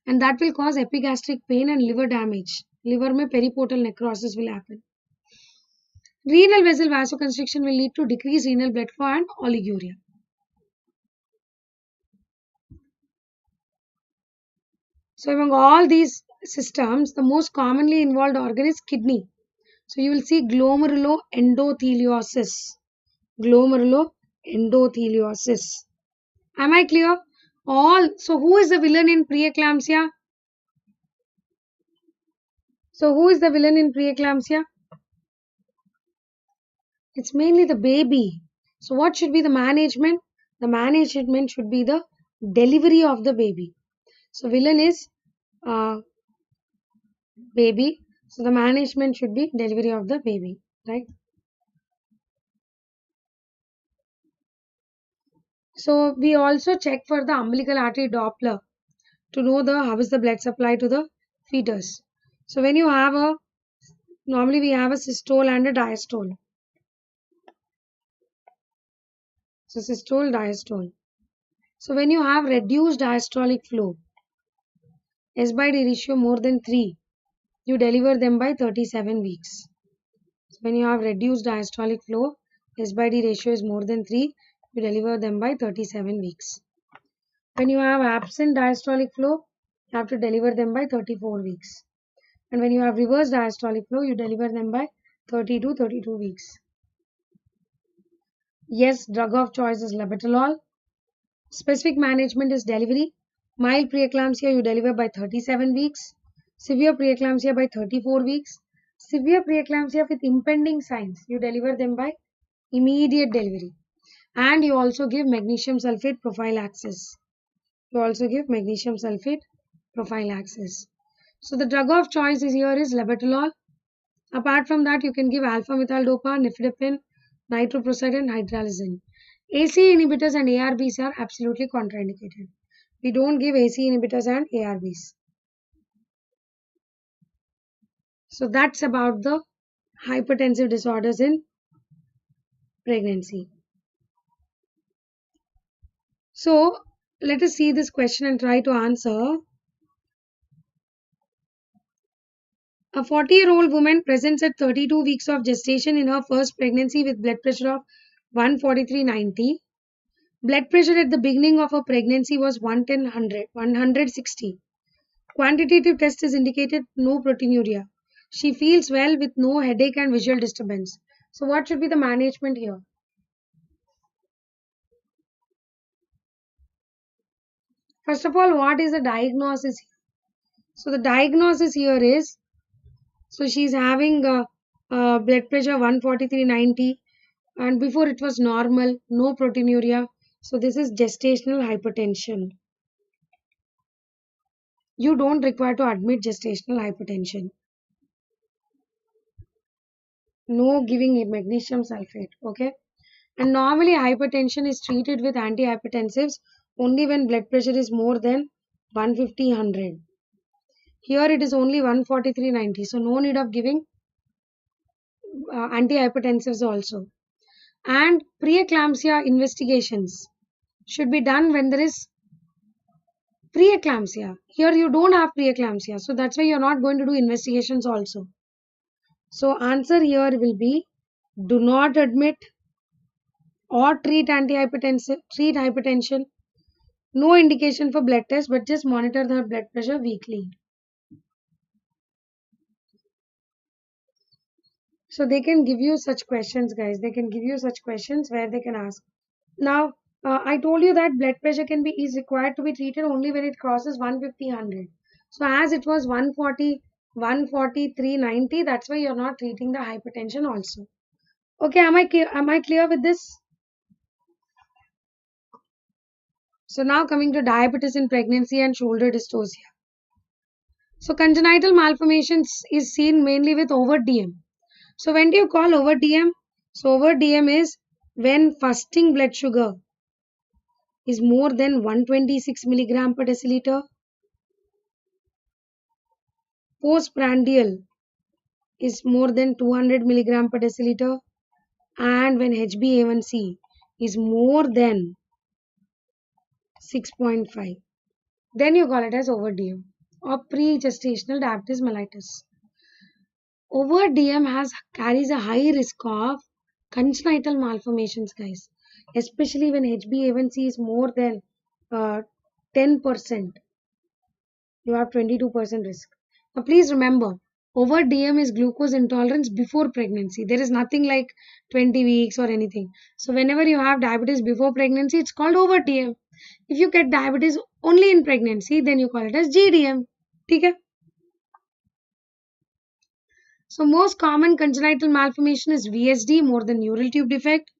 and that will cause epigastric pain and liver damage. Liver में periportal necrosis will happen. Renal vessel vasoconstriction will lead to decreased renal blood flow and oliguria. So among all these systems, the most commonly involved organ is kidney. So you will see glomeruloendotheliosis. Glomeruloendotheliosis. Am I clear? So who is the villain in preeclampsia? So who is the villain in preeclampsia? It's mainly the baby. So what should be the management? The management should be the delivery of the baby. So villain is baby. So the management should be delivery of the baby, right? So we also check for the umbilical artery Doppler to know how is the blood supply to the fetus. So when you have normally we have a systole and a diastole. So systole, diastole. So when you have reduced diastolic flow, S by D ratio more than 3, you deliver them by 37 weeks. So when you have reduced diastolic flow, S by D ratio is more than 3, you deliver them by 37 weeks. When you have absent diastolic flow, you have to deliver them by 34 weeks. And when you have reverse diastolic flow, you deliver them by 30 to 32 weeks. Yes, drug of choice is labetalol. Specific management is delivery. Mild preeclampsia you deliver by 37 weeks. Severe preeclampsia by 34 weeks. Severe preeclampsia with impending signs, you deliver them by immediate delivery. And you also give magnesium sulfate prophylaxis. So the drug of choice here is labetalol. Apart from that, you can give alpha-methyl-dopa, nifedipine, nitroprusside, hydralazine. AC inhibitors and ARBs are absolutely contraindicated. We don't give AC inhibitors and ARBs. So that's about the hypertensive disorders in pregnancy. So let us see this question and try to answer. A 40-year-old woman presents at 32 weeks of gestation in her first pregnancy with blood pressure of 143/90. Blood pressure at the beginning of her pregnancy was 160. Quantitative test is indicated no proteinuria. She feels well with no headache and visual disturbance. So what should be the management here? First of all, what is the diagnosis here? So the diagnosis here is, so she's having blood pressure 143/90 and before it was normal, no proteinuria. So this is gestational hypertension. You don't require to admit gestational hypertension. No giving magnesium sulfate, okay? And normally hypertension is treated with antihypertensives only when blood pressure is more than 150/100. Here it is only 143/90, so no need of giving antihypertensives also. And preeclampsia investigations should be done when there is preeclampsia. Here you don't have preeclampsia, so that's why you're not going to do investigations also. So answer here will be do not admit or treat hypertension. No indication for blood test, but just monitor the blood pressure weekly. So they can give you such questions, guys. They can give you such questions where they can ask. Now, I told you that blood pressure is required to be treated only when it crosses 150/100. So as it was 143/90, that's why you're not treating the hypertension also. Okay, am I clear with this? So now coming to diabetes in pregnancy and shoulder dystocia. So congenital malformations is seen mainly with overt DM. So when do you call overt DM? So overt DM is when fasting blood sugar is more than 126 milligram per deciliter. Postprandial is more than 200 milligram per deciliter. And when HbA1c is more than 6.5, then you call it as overt DM or pre-gestational diabetes mellitus. Overt DM carries a high risk of congenital malformations, guys, especially when HbA1c is more than 10%. You have 22% risk. Now please remember, over DM is glucose intolerance before pregnancy. There is nothing like 20 weeks or anything. So whenever you have diabetes before pregnancy, it's called over DM. If you get diabetes only in pregnancy, then you call it as GDM. Okay? So most common congenital malformation is VSD, more than neural tube defect.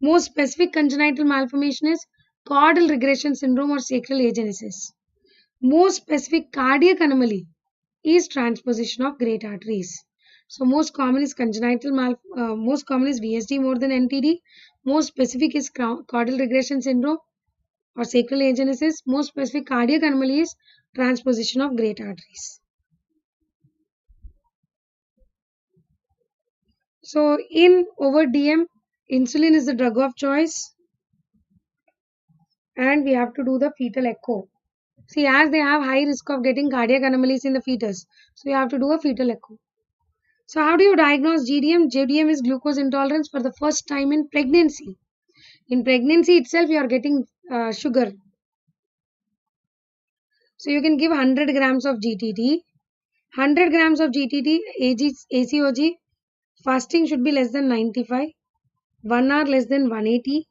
Most specific congenital malformation is caudal regression syndrome or sacral agenesis. Most specific cardiac anomaly is transposition of great arteries. So most common is most common is VSD more than NTD. Most specific is caudal regression syndrome or sacral agenesis. Most specific cardiac anomaly is transposition of great arteries. So in over DM, insulin is the drug of choice, and we have to do the fetal echo. See, as they have high risk of getting cardiac anomalies in the fetus, so you have to do a fetal echo. So how do you diagnose GDM? GDM is glucose intolerance for the first time in pregnancy. In pregnancy itself, you are getting sugar. So you can give 100 grams of GTT. 100 grams of GTT, ACOG, fasting should be less than 95. 1 hour less than 180.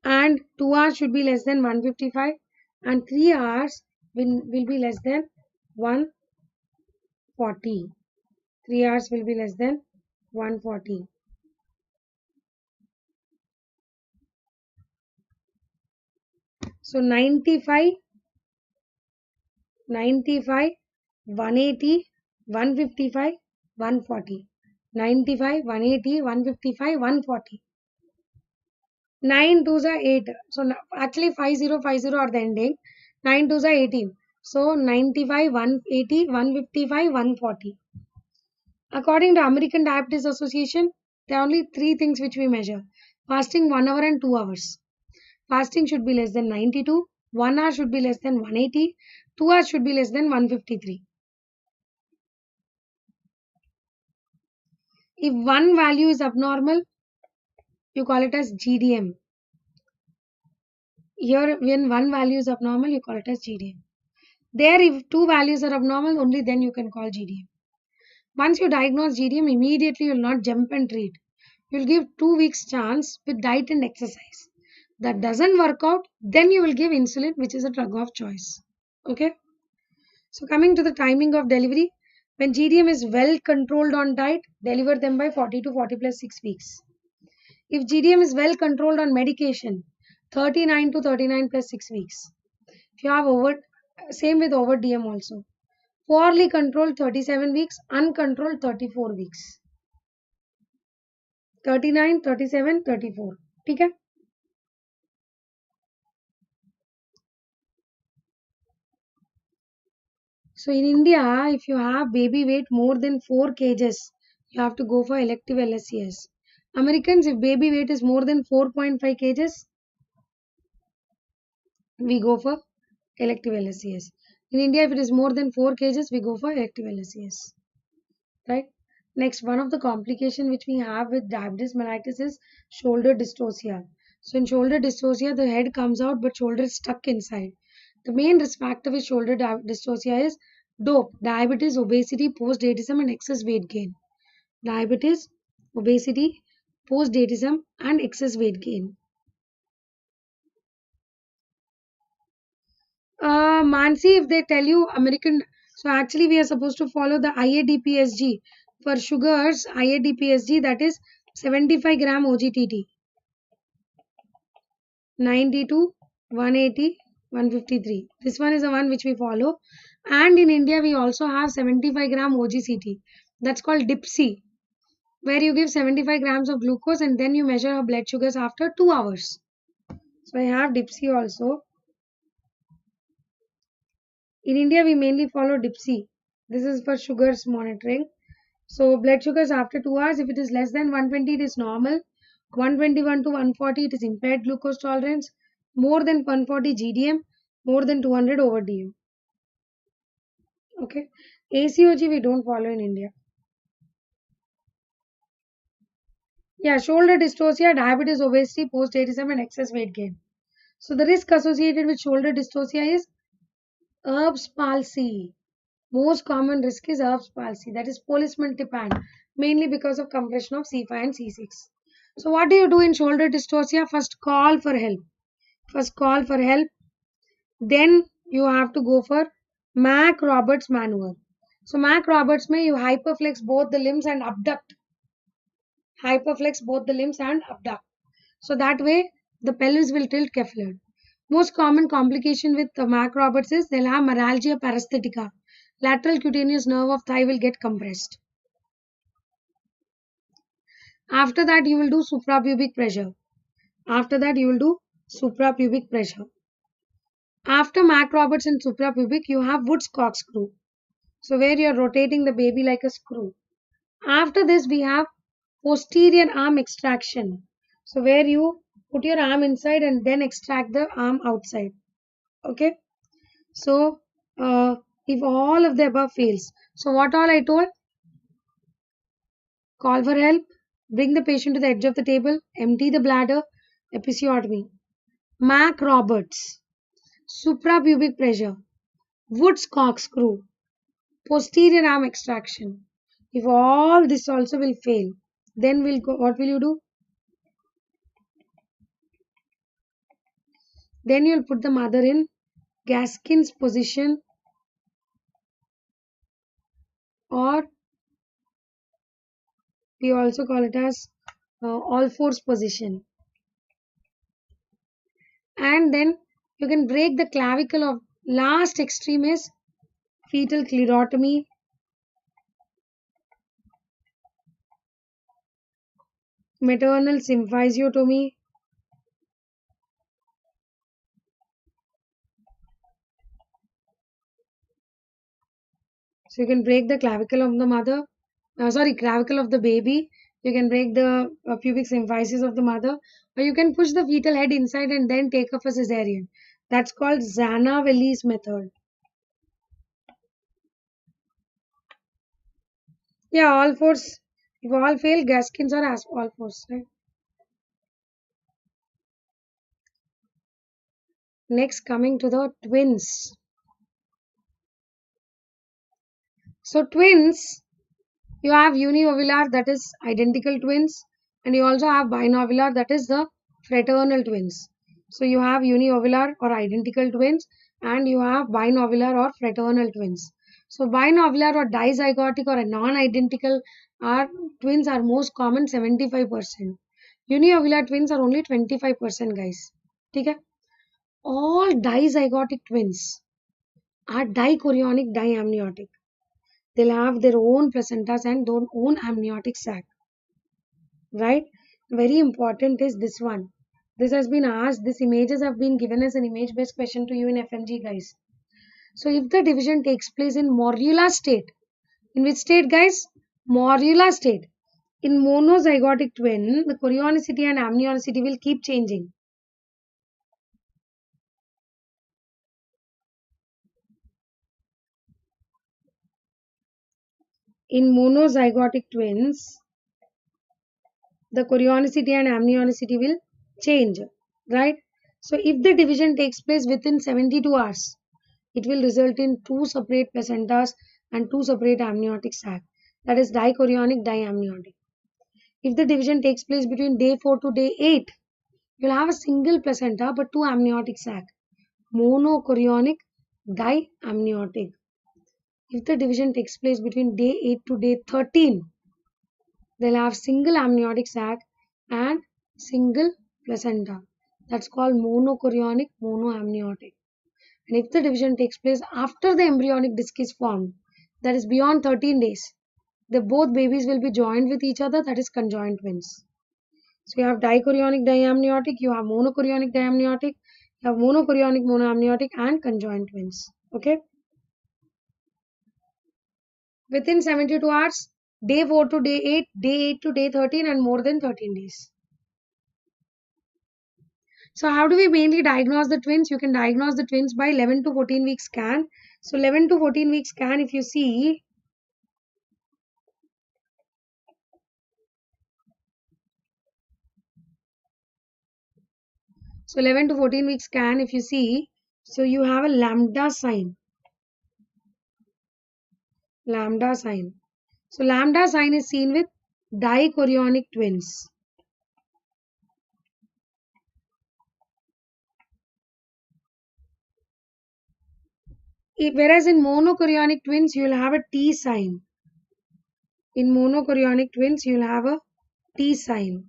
And 2 hours should be less than 155. And 3 hours will be less than 140. 3 hours will be less than 140. So 95, 180, 155, 140. 95, 180, 155, 140. 9 twos are 8. So actually 5050 are the ending. 9 twos are 18. So 95, 180, 155, 140. According to American Diabetes Association, there are only 3 things which we measure. Fasting 1 hour and 2 hours. Fasting should be less than 92. 1 hour should be less than 180. 2 hours should be less than 153. If one value is abnormal, you call it as GDM. Here, when one value is abnormal, you call it as GDM. There, if 2 values are abnormal, only then you can call GDM. Once you diagnose GDM, immediately you will not jump and treat. You will give 2 weeks chance with diet and exercise. That doesn't work out, then you will give insulin, which is a drug of choice. Okay? So coming to the timing of delivery, when GDM is well controlled on diet, deliver them by 40 to 40 plus 6 weeks. If GDM is well controlled on medication, 39 to 39 plus 6 weeks. If you have same with over DM also. Poorly controlled 37 weeks, uncontrolled 34 weeks. 39, 37, 34. Okay? So in India, if you have baby weight more than 4 kgs, you have to go for elective LSCS. Americans, if baby weight is more than 4.5 kgs, we go for elective LSCS. In India, if it is more than 4 kgs, we go for elective LSCS. Right? Next, one of the complications which we have with diabetes mellitus is shoulder dystocia. So in shoulder dystocia, the head comes out but shoulder is stuck inside. The main risk factor with shoulder dystocia is DOPE, diabetes, obesity, postdatism and excess weight gain. Diabetes, obesity, postdatism and excess weight gain. Mansi, if they tell you American, so actually we are supposed to follow the IADPSG. For sugars, IADPSG, that is 75 gram OGTT. 92, 180, 153. This one is the one which we follow. And in India, we also have 75 gram OGCT. That's called DBMCI, where you give 75 grams of glucose and then you measure her blood sugars after 2 hours. So I have DBMCI also. In India, we mainly follow DBMCI. This is for sugars monitoring. So blood sugars after 2 hours, if it is less than 120, it is normal. 121 to 140, it is impaired glucose tolerance. More than 140 GDM, more than 200 over DM. Okay. ACOG we don't follow in India. Yeah, shoulder dystocia, diabetes, obesity, post 87, excess weight gain. So the risk associated with shoulder dystocia is Erb's palsy. Most common risk is Erb's palsy, that is policeman tip hand, mainly because of compression of C5 and C6. So what do you do in shoulder dystocia? First call for help. Then you have to go for Mac Roberts maneuver. So Mac Roberts may you hyperflex both the limbs and abduct. So that way the pelvis will tilt carefully. Most common complication with the Mac Roberts is they'll have meralgia paresthetica. Lateral cutaneous nerve of thigh will get compressed. After that you will do suprapubic pressure. After Mac Roberts and suprapubic, you have Wood's corkscrew. So where you are rotating the baby like a screw. After this, we have posterior arm extraction. So where you put your arm inside and then extract the arm outside. Okay. So if all of the above fails, so what all I told? Call for help, bring the patient to the edge of the table, empty the bladder, episiotomy. Mac Roberts, suprapubic pressure, Wood's corkscrew, posterior arm extraction. If all this also will fail, then what will you do? Then you'll put the mother in Gaskin's position, or we also call it as all fours position. And then you can break the clavicle of last extreme is fetal clerotomy, maternal symphysiotomy, so you can break the clavicle of the mother, clavicle of the baby. You can break the pubic symphysis of the mother, or you can push the fetal head inside and then take off a cesarean. That's called Zanavelli's method. Yeah, all fours. If all fail, Gaskins or all fours, right? Next, coming to the twins. So twins, you have uniovular, that is identical twins, and you also have binovular, that is the fraternal twins. So you have uniovular or identical twins, and you have binovular or fraternal twins. So binovular or dizygotic or non-identical twins are most common, 75%. Uniovular twins are only 25%, guys. Okay? All dizygotic twins are dichorionic diamniotic. They'll have their own placentas and their own amniotic sac. Right? Very important is this one. This has been asked, these images have been given as an image-based question to you in FMG, guys. So if the division takes place in morula state, in which state, guys? Morula state. In monozygotic twin, the chorionicity and amnionicity will keep changing. In monozygotic twins, the chorionicity and amnionicity will change, right? So if the division takes place within 72 hours, it will result in two separate placentas and two separate amniotic sac. That is dichorionic diamniotic. If the division takes place between day 4 to day 8, you will have a single placenta but two amniotic sac. Monochorionic diamniotic. If the division takes place between day 8 to day 13, they'll have single amniotic sac and single placenta. That's called monochorionic monoamniotic. And if the division takes place after the embryonic disc is formed, that is beyond 13 days, the both babies will be joined with each other, that is conjoined twins. So you have dichorionic diamniotic, you have monochorionic diamniotic, you have monochorionic monoamniotic and conjoined twins. Okay. Within 72 hours, day 4 to day 8, day 8 to day 13 and more than 13 days. So how do we mainly diagnose the twins? You can diagnose the twins by 11 to 14 week scan. So 11 to 14 week scan, if you see, So 11 to 14 week scan, if you see, so you have a lambda sign. Lambda sign. So lambda sign is seen with dichorionic twins. Whereas in monochorionic twins, you will have a T sign. In monochorionic twins, you will have a T sign.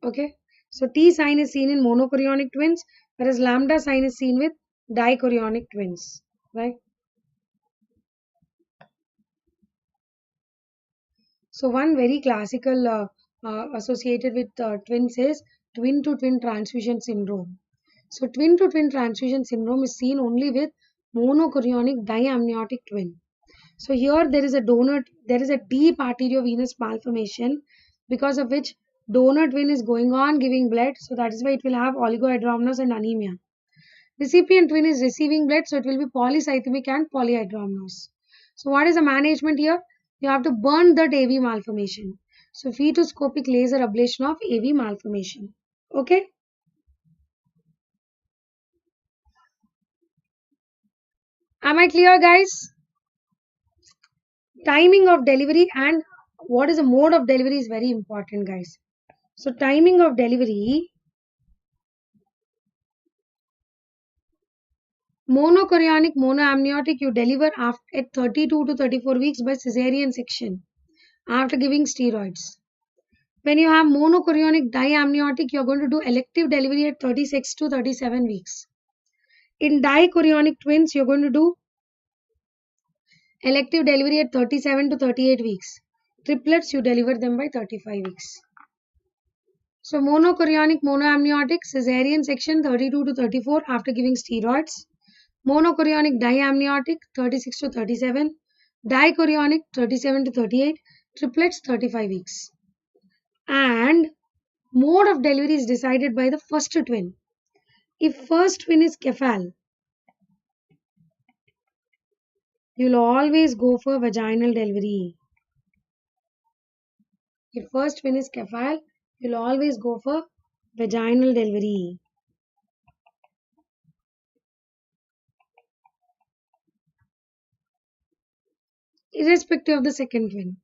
Okay. So T sign is seen in monochorionic twins, whereas lambda sign is seen with dichorionic twins. Right. So one very classical associated with twins is twin-to-twin transfusion syndrome. So twin-to-twin transfusion syndrome is seen only with monochorionic diamniotic twin. So here there is a deep arteriovenous malformation because of which donor twin is going on giving blood. So that is why it will have oligohydramnios and anemia. Recipient twin is receiving blood, so it will be polycythemic and polyhydramnios. So what is the management here? You have to burn that AV malformation. So fetoscopic laser ablation of AV malformation. Okay. Am I clear, guys? Timing of delivery and what is the mode of delivery is very important, guys. So timing of delivery, monochorionic, monoamniotic, you deliver at 32 to 34 weeks by cesarean section after giving steroids. When you have monochorionic diamniotic, you are going to do elective delivery at 36 to 37 weeks. In dichorionic twins, you are going to do elective delivery at 37 to 38 weeks. Triplets, you deliver them by 35 weeks. So monochorionic, monoamniotic, cesarean section 32 to 34 after giving steroids. Monochorionic diamniotic 36 to 37. Dichorionic 37 to 38. Triplets 35 weeks. And mode of delivery is decided by the first twin. If first twin is cephal, you'll always go for vaginal delivery. If first twin is cephal, you'll always go for vaginal delivery. Irrespective of the second twin.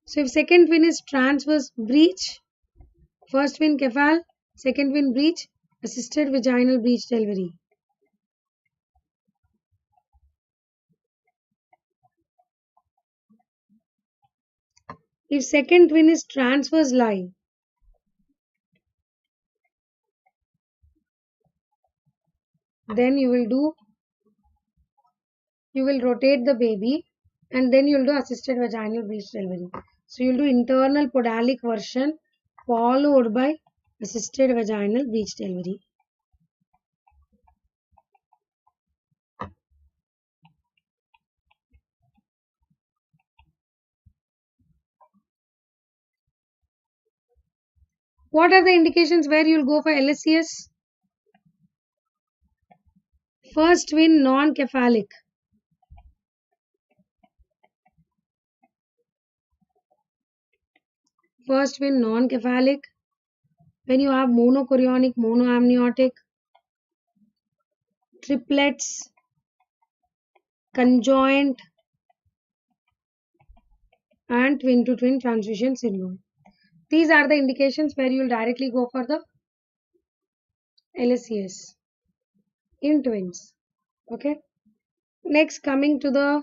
So if second twin is transverse breech, first twin cephal, second twin breech, assisted vaginal breech delivery. If second twin is transverse lie, then you will rotate the baby and then you will do assisted vaginal breech delivery. So you will do internal podalic version followed by assisted vaginal breech delivery. What are the indications where you will go for LSCS? First twin non-cephalic. First twin non-cephalic. When you have monochorionic, monoamniotic, triplets, conjoint, and twin-to-twin transfusion syndrome. These are the indications where you will directly go for the LSCS in twins. Okay. Next, coming to the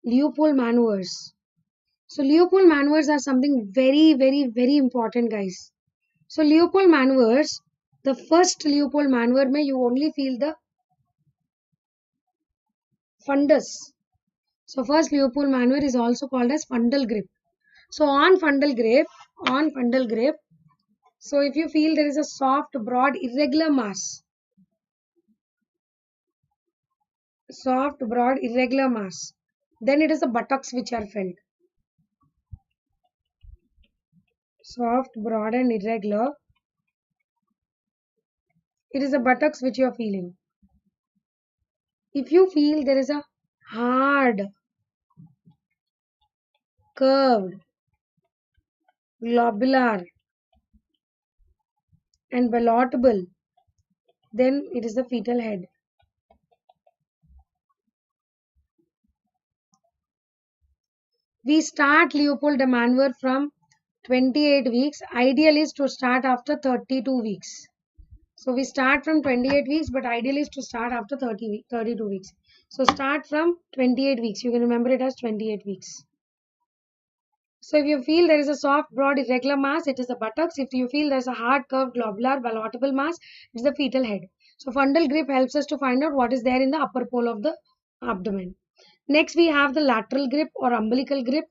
Leupold maneuvers. So Leupold maneuvers are something very, very, very important, guys. So Leupold maneuvers, the first Leupold maneuver may you only feel the fundus. So first Leupold maneuver is also called as fundal grip. So on fundal grip, so if you feel there is a soft, broad, irregular mass, then it is the buttocks which are felt. Soft, broad and irregular. It is the buttocks which you are feeling. If you feel there is a hard curved, globular and ballotable, then it is the fetal head. We start Leopold de Manver from 28 weeks. Ideal is to start after 32 weeks. So we start from 28 weeks, but ideal is to start after 32 weeks. So start from 28 weeks. You can remember it as 28 weeks. So if you feel there is a soft, broad, irregular mass, it is the buttocks. If you feel there is a hard, curved, globular, ballotable mass, it is the fetal head. So fundal grip helps us to find out what is there in the upper pole of the abdomen. Next, we have the lateral grip or umbilical grip.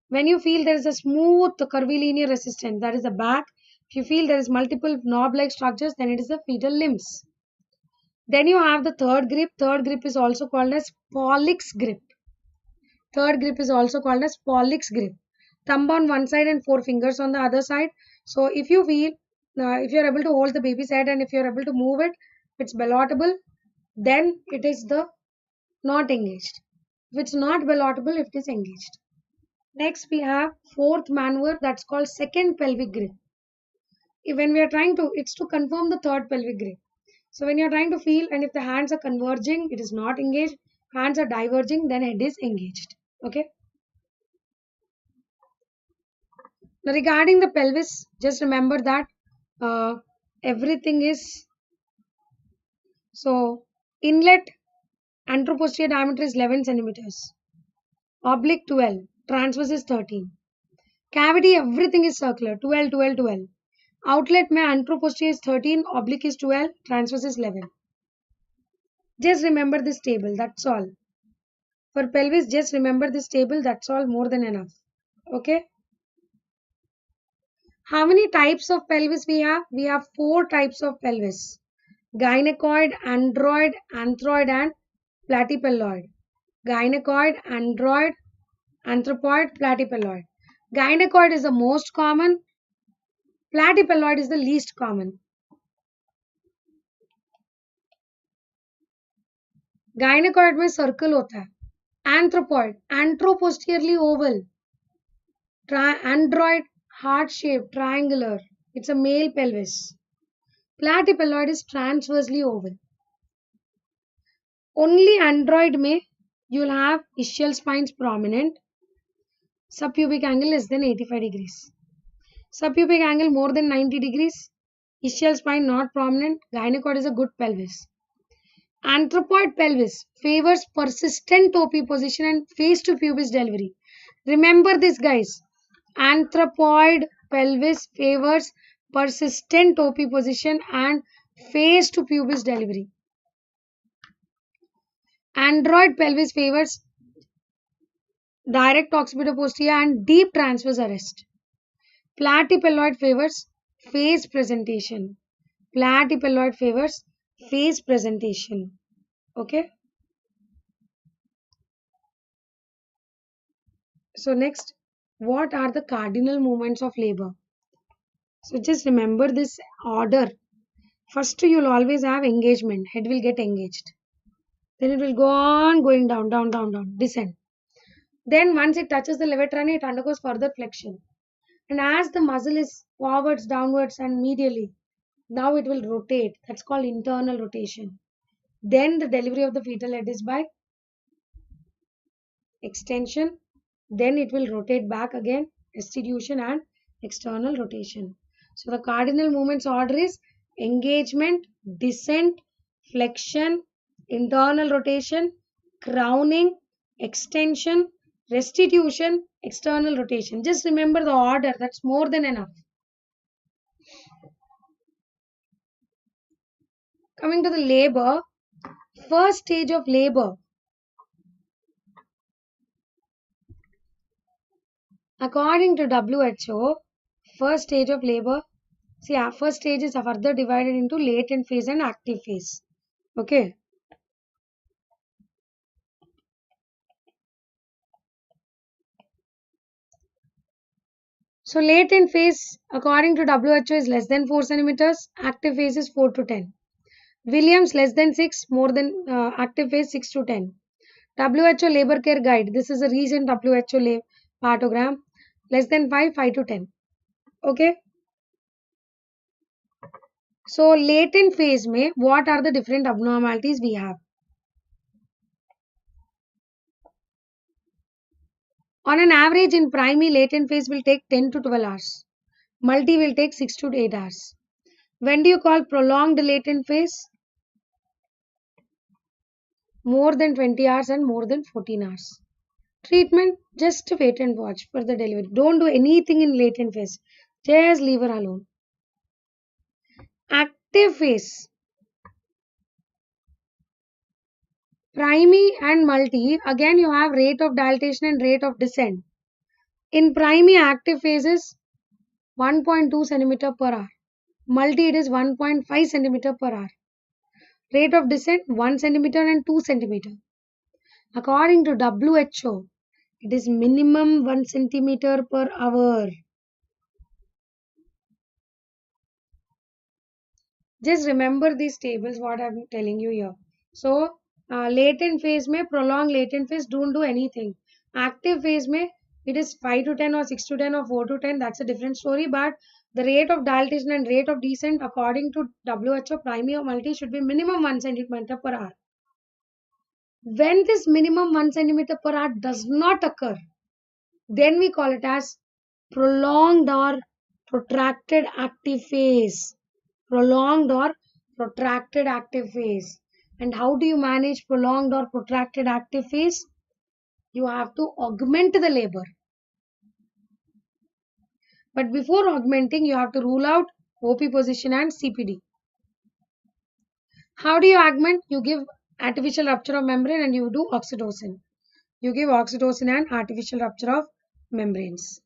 When you feel there is a smooth, curvilinear resistance, that is the back. If you feel there is multiple knob-like structures, then it is the fetal limbs. Then you have the third grip. Third grip is also called as Pollick's grip. Third grip is also called as Pollick's grip. Thumb on one side and 4 fingers on the other side. So if you feel, if you are able to hold the baby's head and if you are able to move it, it's ballotable, then it is the not engaged. If it's not ballotable, it is engaged. Next, we have fourth maneuver, that's called second pelvic grip. When we are trying to, it's to confirm the third pelvic grip. So when you are trying to feel and if the hands are converging, it is not engaged. Hands are diverging, then head is engaged. Okay. Now regarding the pelvis, just remember that everything is, so inlet anteroposterior diameter is 11 centimeters, oblique 12, transverse is 13. Cavity, everything is circular, 12, 12, 12. Outlet mein anteroposterior is 13, oblique is 12, transverse is 11. Just remember this table, that's all. For pelvis, just remember this table, that's all, more than enough. Okay. How many types of pelvis we have? We have 4 types of pelvis. Gynecoid, android, anthroid and platypelloid. Gynecoid, android, anthropoid, platypelloid. Gynecoid is the most common. Platypelloid is the least common. Gynecoid में circle होता है. Anthropoid, anteroposteriorly oval. Android, heart shaped, triangular. It's a male pelvis. Platypelloid is transversely oval. Only android में you will have ischial spines prominent. Subpubic angle less than 85 degrees. Subpubic angle more than 90 degrees. Ischial spine not prominent. Gynecoid is a good pelvis. Anthropoid pelvis favors persistent OP position and face to pubis delivery. Remember this, guys. Anthropoid pelvis favors persistent OP position and face to pubis delivery. Android pelvis favors direct occipito-posterior and deep transverse arrest. Platypelloid favors face presentation. Platypelloid favors face presentation. Okay. So next, what are the cardinal movements of labor? So just remember this order. First, you'll always have engagement. Head will get engaged. Then it will go on going down, down, down, down, descend. Then once it touches the levator, it undergoes further flexion. And as the muscle is forwards, downwards and medially, now it will rotate. That's called internal rotation. Then the delivery of the fetal head is by extension. Then it will rotate back again, restitution and external rotation. So the cardinal movements order is engagement, descent, flexion, internal rotation, crowning, extension, restitution, external rotation. Just remember the order, that's more than enough. Coming to the labor, first stage of labor. According to WHO, first stage of labor, see, our first stage is further divided into latent phase and active phase. Okay. So latent phase, according to WHO, is less than 4 centimeters. Active phase is 4 to 10. Williams less than 6, more than active phase 6 to 10. WHO Labor Care Guide. This is a recent WHO partogram, less than 5, 5 to 10. Okay. So latent phase में what are the different abnormalities we have? On an average in primary, latent phase will take 10 to 12 hours. Multi will take 6 to 8 hours. When do you call prolonged latent phase? More than 20 hours and more than 14 hours. Treatment, just wait and watch for the delivery. Don't do anything in latent phase. Just leave her alone. Active phase. Primary and multi, again you have rate of dilatation and rate of descent. In primary, active phase is 1.2 centimeter per hour. Multi, it is 1.5 centimeter per hour. Rate of descent 1 centimeter and 2 centimeter. According to WHO, it is minimum 1 centimeter per hour. Just remember these tables, what I'm telling you here. So, latent phase में, prolonged latent phase, don't do anything. Active phase में, it is 5 to 10 or 6 to 10 or 4 to 10, that's a different story. But the rate of dilatation and rate of descent according to WHO, primary or multi, should be minimum 1 centimeter per hour. When this minimum 1 centimeter per hour does not occur, then we call it as prolonged or protracted active phase. Prolonged or protracted active phase. And how do you manage prolonged or protracted active phase? You have to augment the labor. But before augmenting, you have to rule out OP position and CPD. How do you augment? You give artificial rupture of membrane and you do oxytocin. You give oxytocin and artificial rupture of membranes.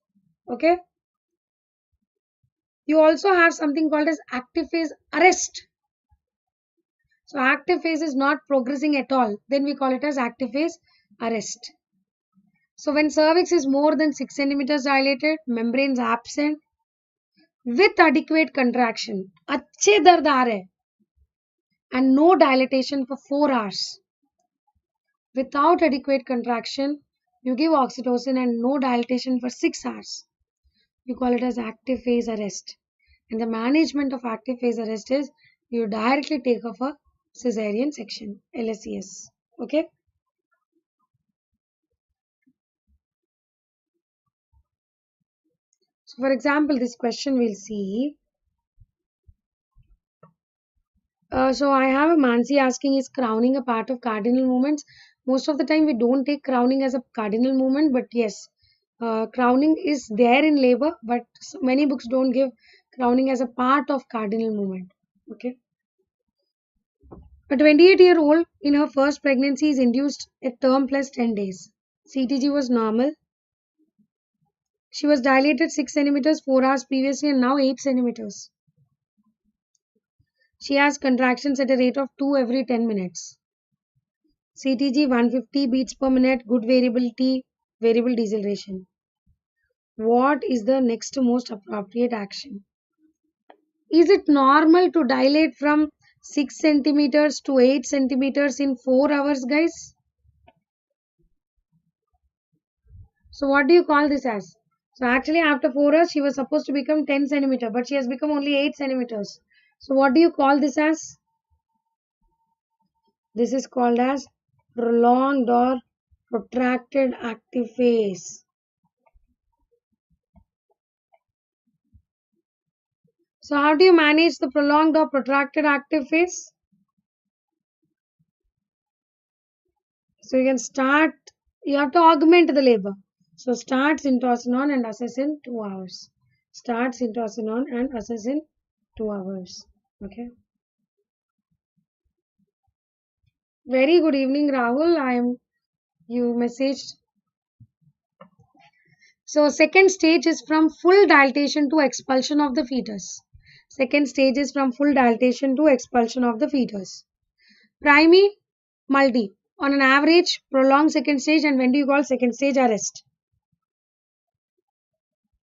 Okay. You also have something called as active phase arrest. So active phase is not progressing at all. Then we call it as active phase arrest. So when cervix is more than 6 centimeters dilated, membranes absent, with adequate contraction, अच्छे दर्द आ रहे, and no dilatation for 4 hours. Without adequate contraction, you give oxytocin and no dilatation for 6 hours. You call it as active phase arrest. And the management of active phase arrest is you directly take off a cesarean section, LSCS. Okay. So for example, this question we'll see. So I have a Mansi asking, is crowning a part of cardinal movements? Most of the time we don't take crowning as a cardinal movement, but yes, crowning is there in labor, but many books don't give crowning as a part of cardinal movement. Okay. A 28-year-old in her first pregnancy is induced at term plus 10 days. CTG was normal. She was dilated 6 centimeters 4 hours previously and now 8 centimeters. She has contractions at a rate of 2 every 10 minutes. CTG 150 beats per minute, good variability, variable deceleration. What is the next most appropriate action? Is it normal to dilate from 6 centimeters to 8 centimeters in 4 hours, guys? So what do you call this as? So actually after 4 hours, she was supposed to become 10 centimeters, but she has become only 8 centimeters. So what do you call this as? This is called as prolonged or protracted active phase. So how do you manage the prolonged or protracted active phase? So you can start, you have to augment the labor. So start syntocinon and assess in 2 hours. Start syntocinon and assess in 2 hours. Okay. Very good evening, Rahul. You messaged. So second stage is from full dilatation to expulsion of the fetus. Second stage is from full dilatation to expulsion of the fetus. Primary, multi. On an average, prolonged second stage, and when do you call second stage arrest?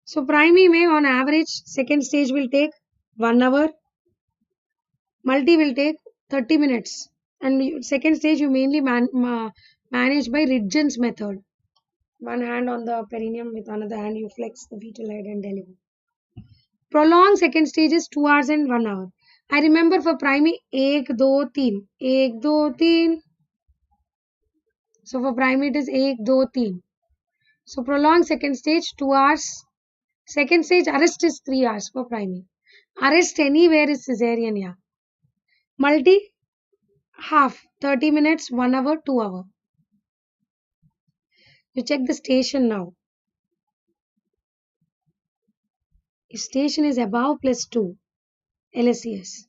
So primary may on average second stage will take 1 hour. Multi will take 30 minutes. And second stage you mainly manage by Ridgen's method. One hand on the perineum, with another hand you flex the fetal head and deliver. Prolonged second stage is 2 hours and 1 hour. I remember for primary 1, 2, 3. 1, 2, 3. So for primary it is 1, 2, 3. So prolonged second stage 2 hours. Second stage arrest is 3 hours for primary. Arrest anywhere is cesarean, yeah. Multi half 30 minutes, 1 hour, 2 hour. You check the station now. If station is above +2, LSCS.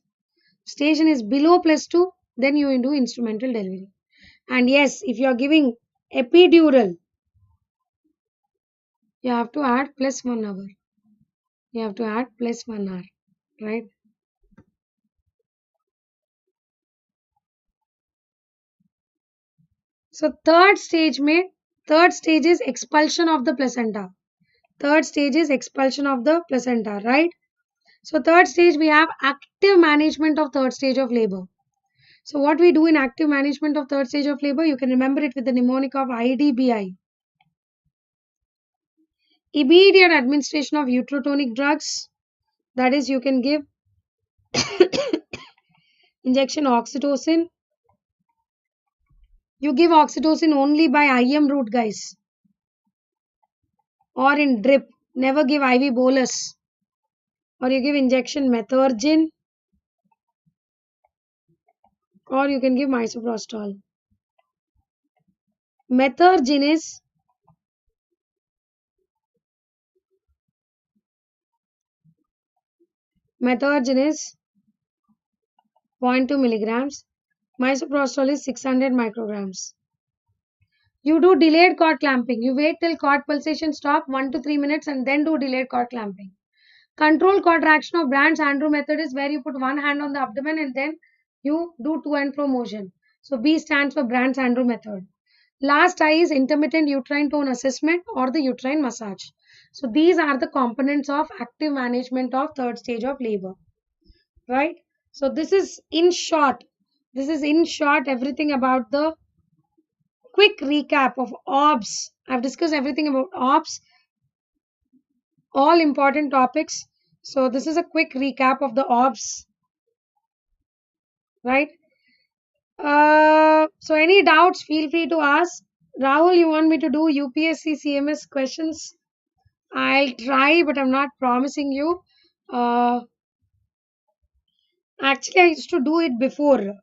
Station is below +2, then you do instrumental delivery. And yes, if you are giving epidural, you have to add +1 hour. You have to add +1 hour, right? So third stage is expulsion of the placenta. Third stage is expulsion of the placenta, right? So third stage we have active management of third stage of labor. So what we do in active management of third stage of labor, you can remember it with the mnemonic of IDBI. Immediate administration of uterotonic drugs. That is, you can give injection oxytocin. You give oxytocin only by IM route, guys. Or in drip. Never give IV bolus. Or you give injection methergin. Or you can give misoprostol. Methergin is Methergin is 0.2 milligrams. Misoprostol is 600 micrograms. You do delayed cord clamping. You wait till cord pulsation stop 1 to 3 minutes and then do delayed cord clamping. Controlled contraction of Brandt-Sandrow method is where you put one hand on the abdomen and then you do to and fro motion. So B stands for Brandt-Sandrow method. Last I is intermittent uterine tone assessment or the uterine massage. So these are the components of active management of third stage of labor. Right? So this is in short everything about the quick recap of OBS. I've discussed everything about OBS, all important topics. So this is a quick recap of the OBS, right? So any doubts, feel free to ask. Rahul, you want me to do UPSC CMS questions? I'll try, but I'm not promising you. Actually, I used to do it before,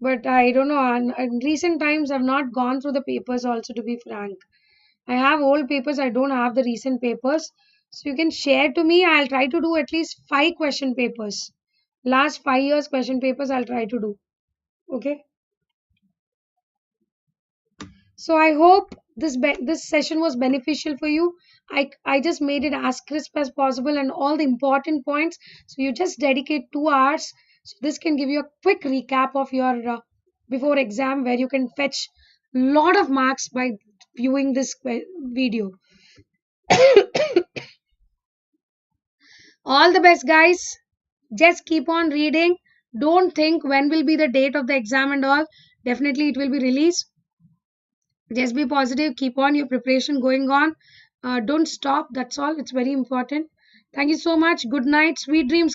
but I don't know. In recent times, I've not gone through the papers also, to be frank. I have old papers, I don't have the recent papers. So you can share to me. I'll try to do at least 5 question papers. Last 5 years question papers I'll try to do. Okay. So I hope this session was beneficial for you. I just made it as crisp as possible and all the important points. So you just dedicate 2 hours. So this can give you a quick recap of your before exam, where you can fetch lot of marks by viewing this video. All the best, guys. Just keep on reading. Don't think when will be the date of the exam and all. Definitely it will be released. Just be positive. Keep on your preparation going on. Don't stop. That's all. It's very important. Thank you so much. Good night. Sweet dreams.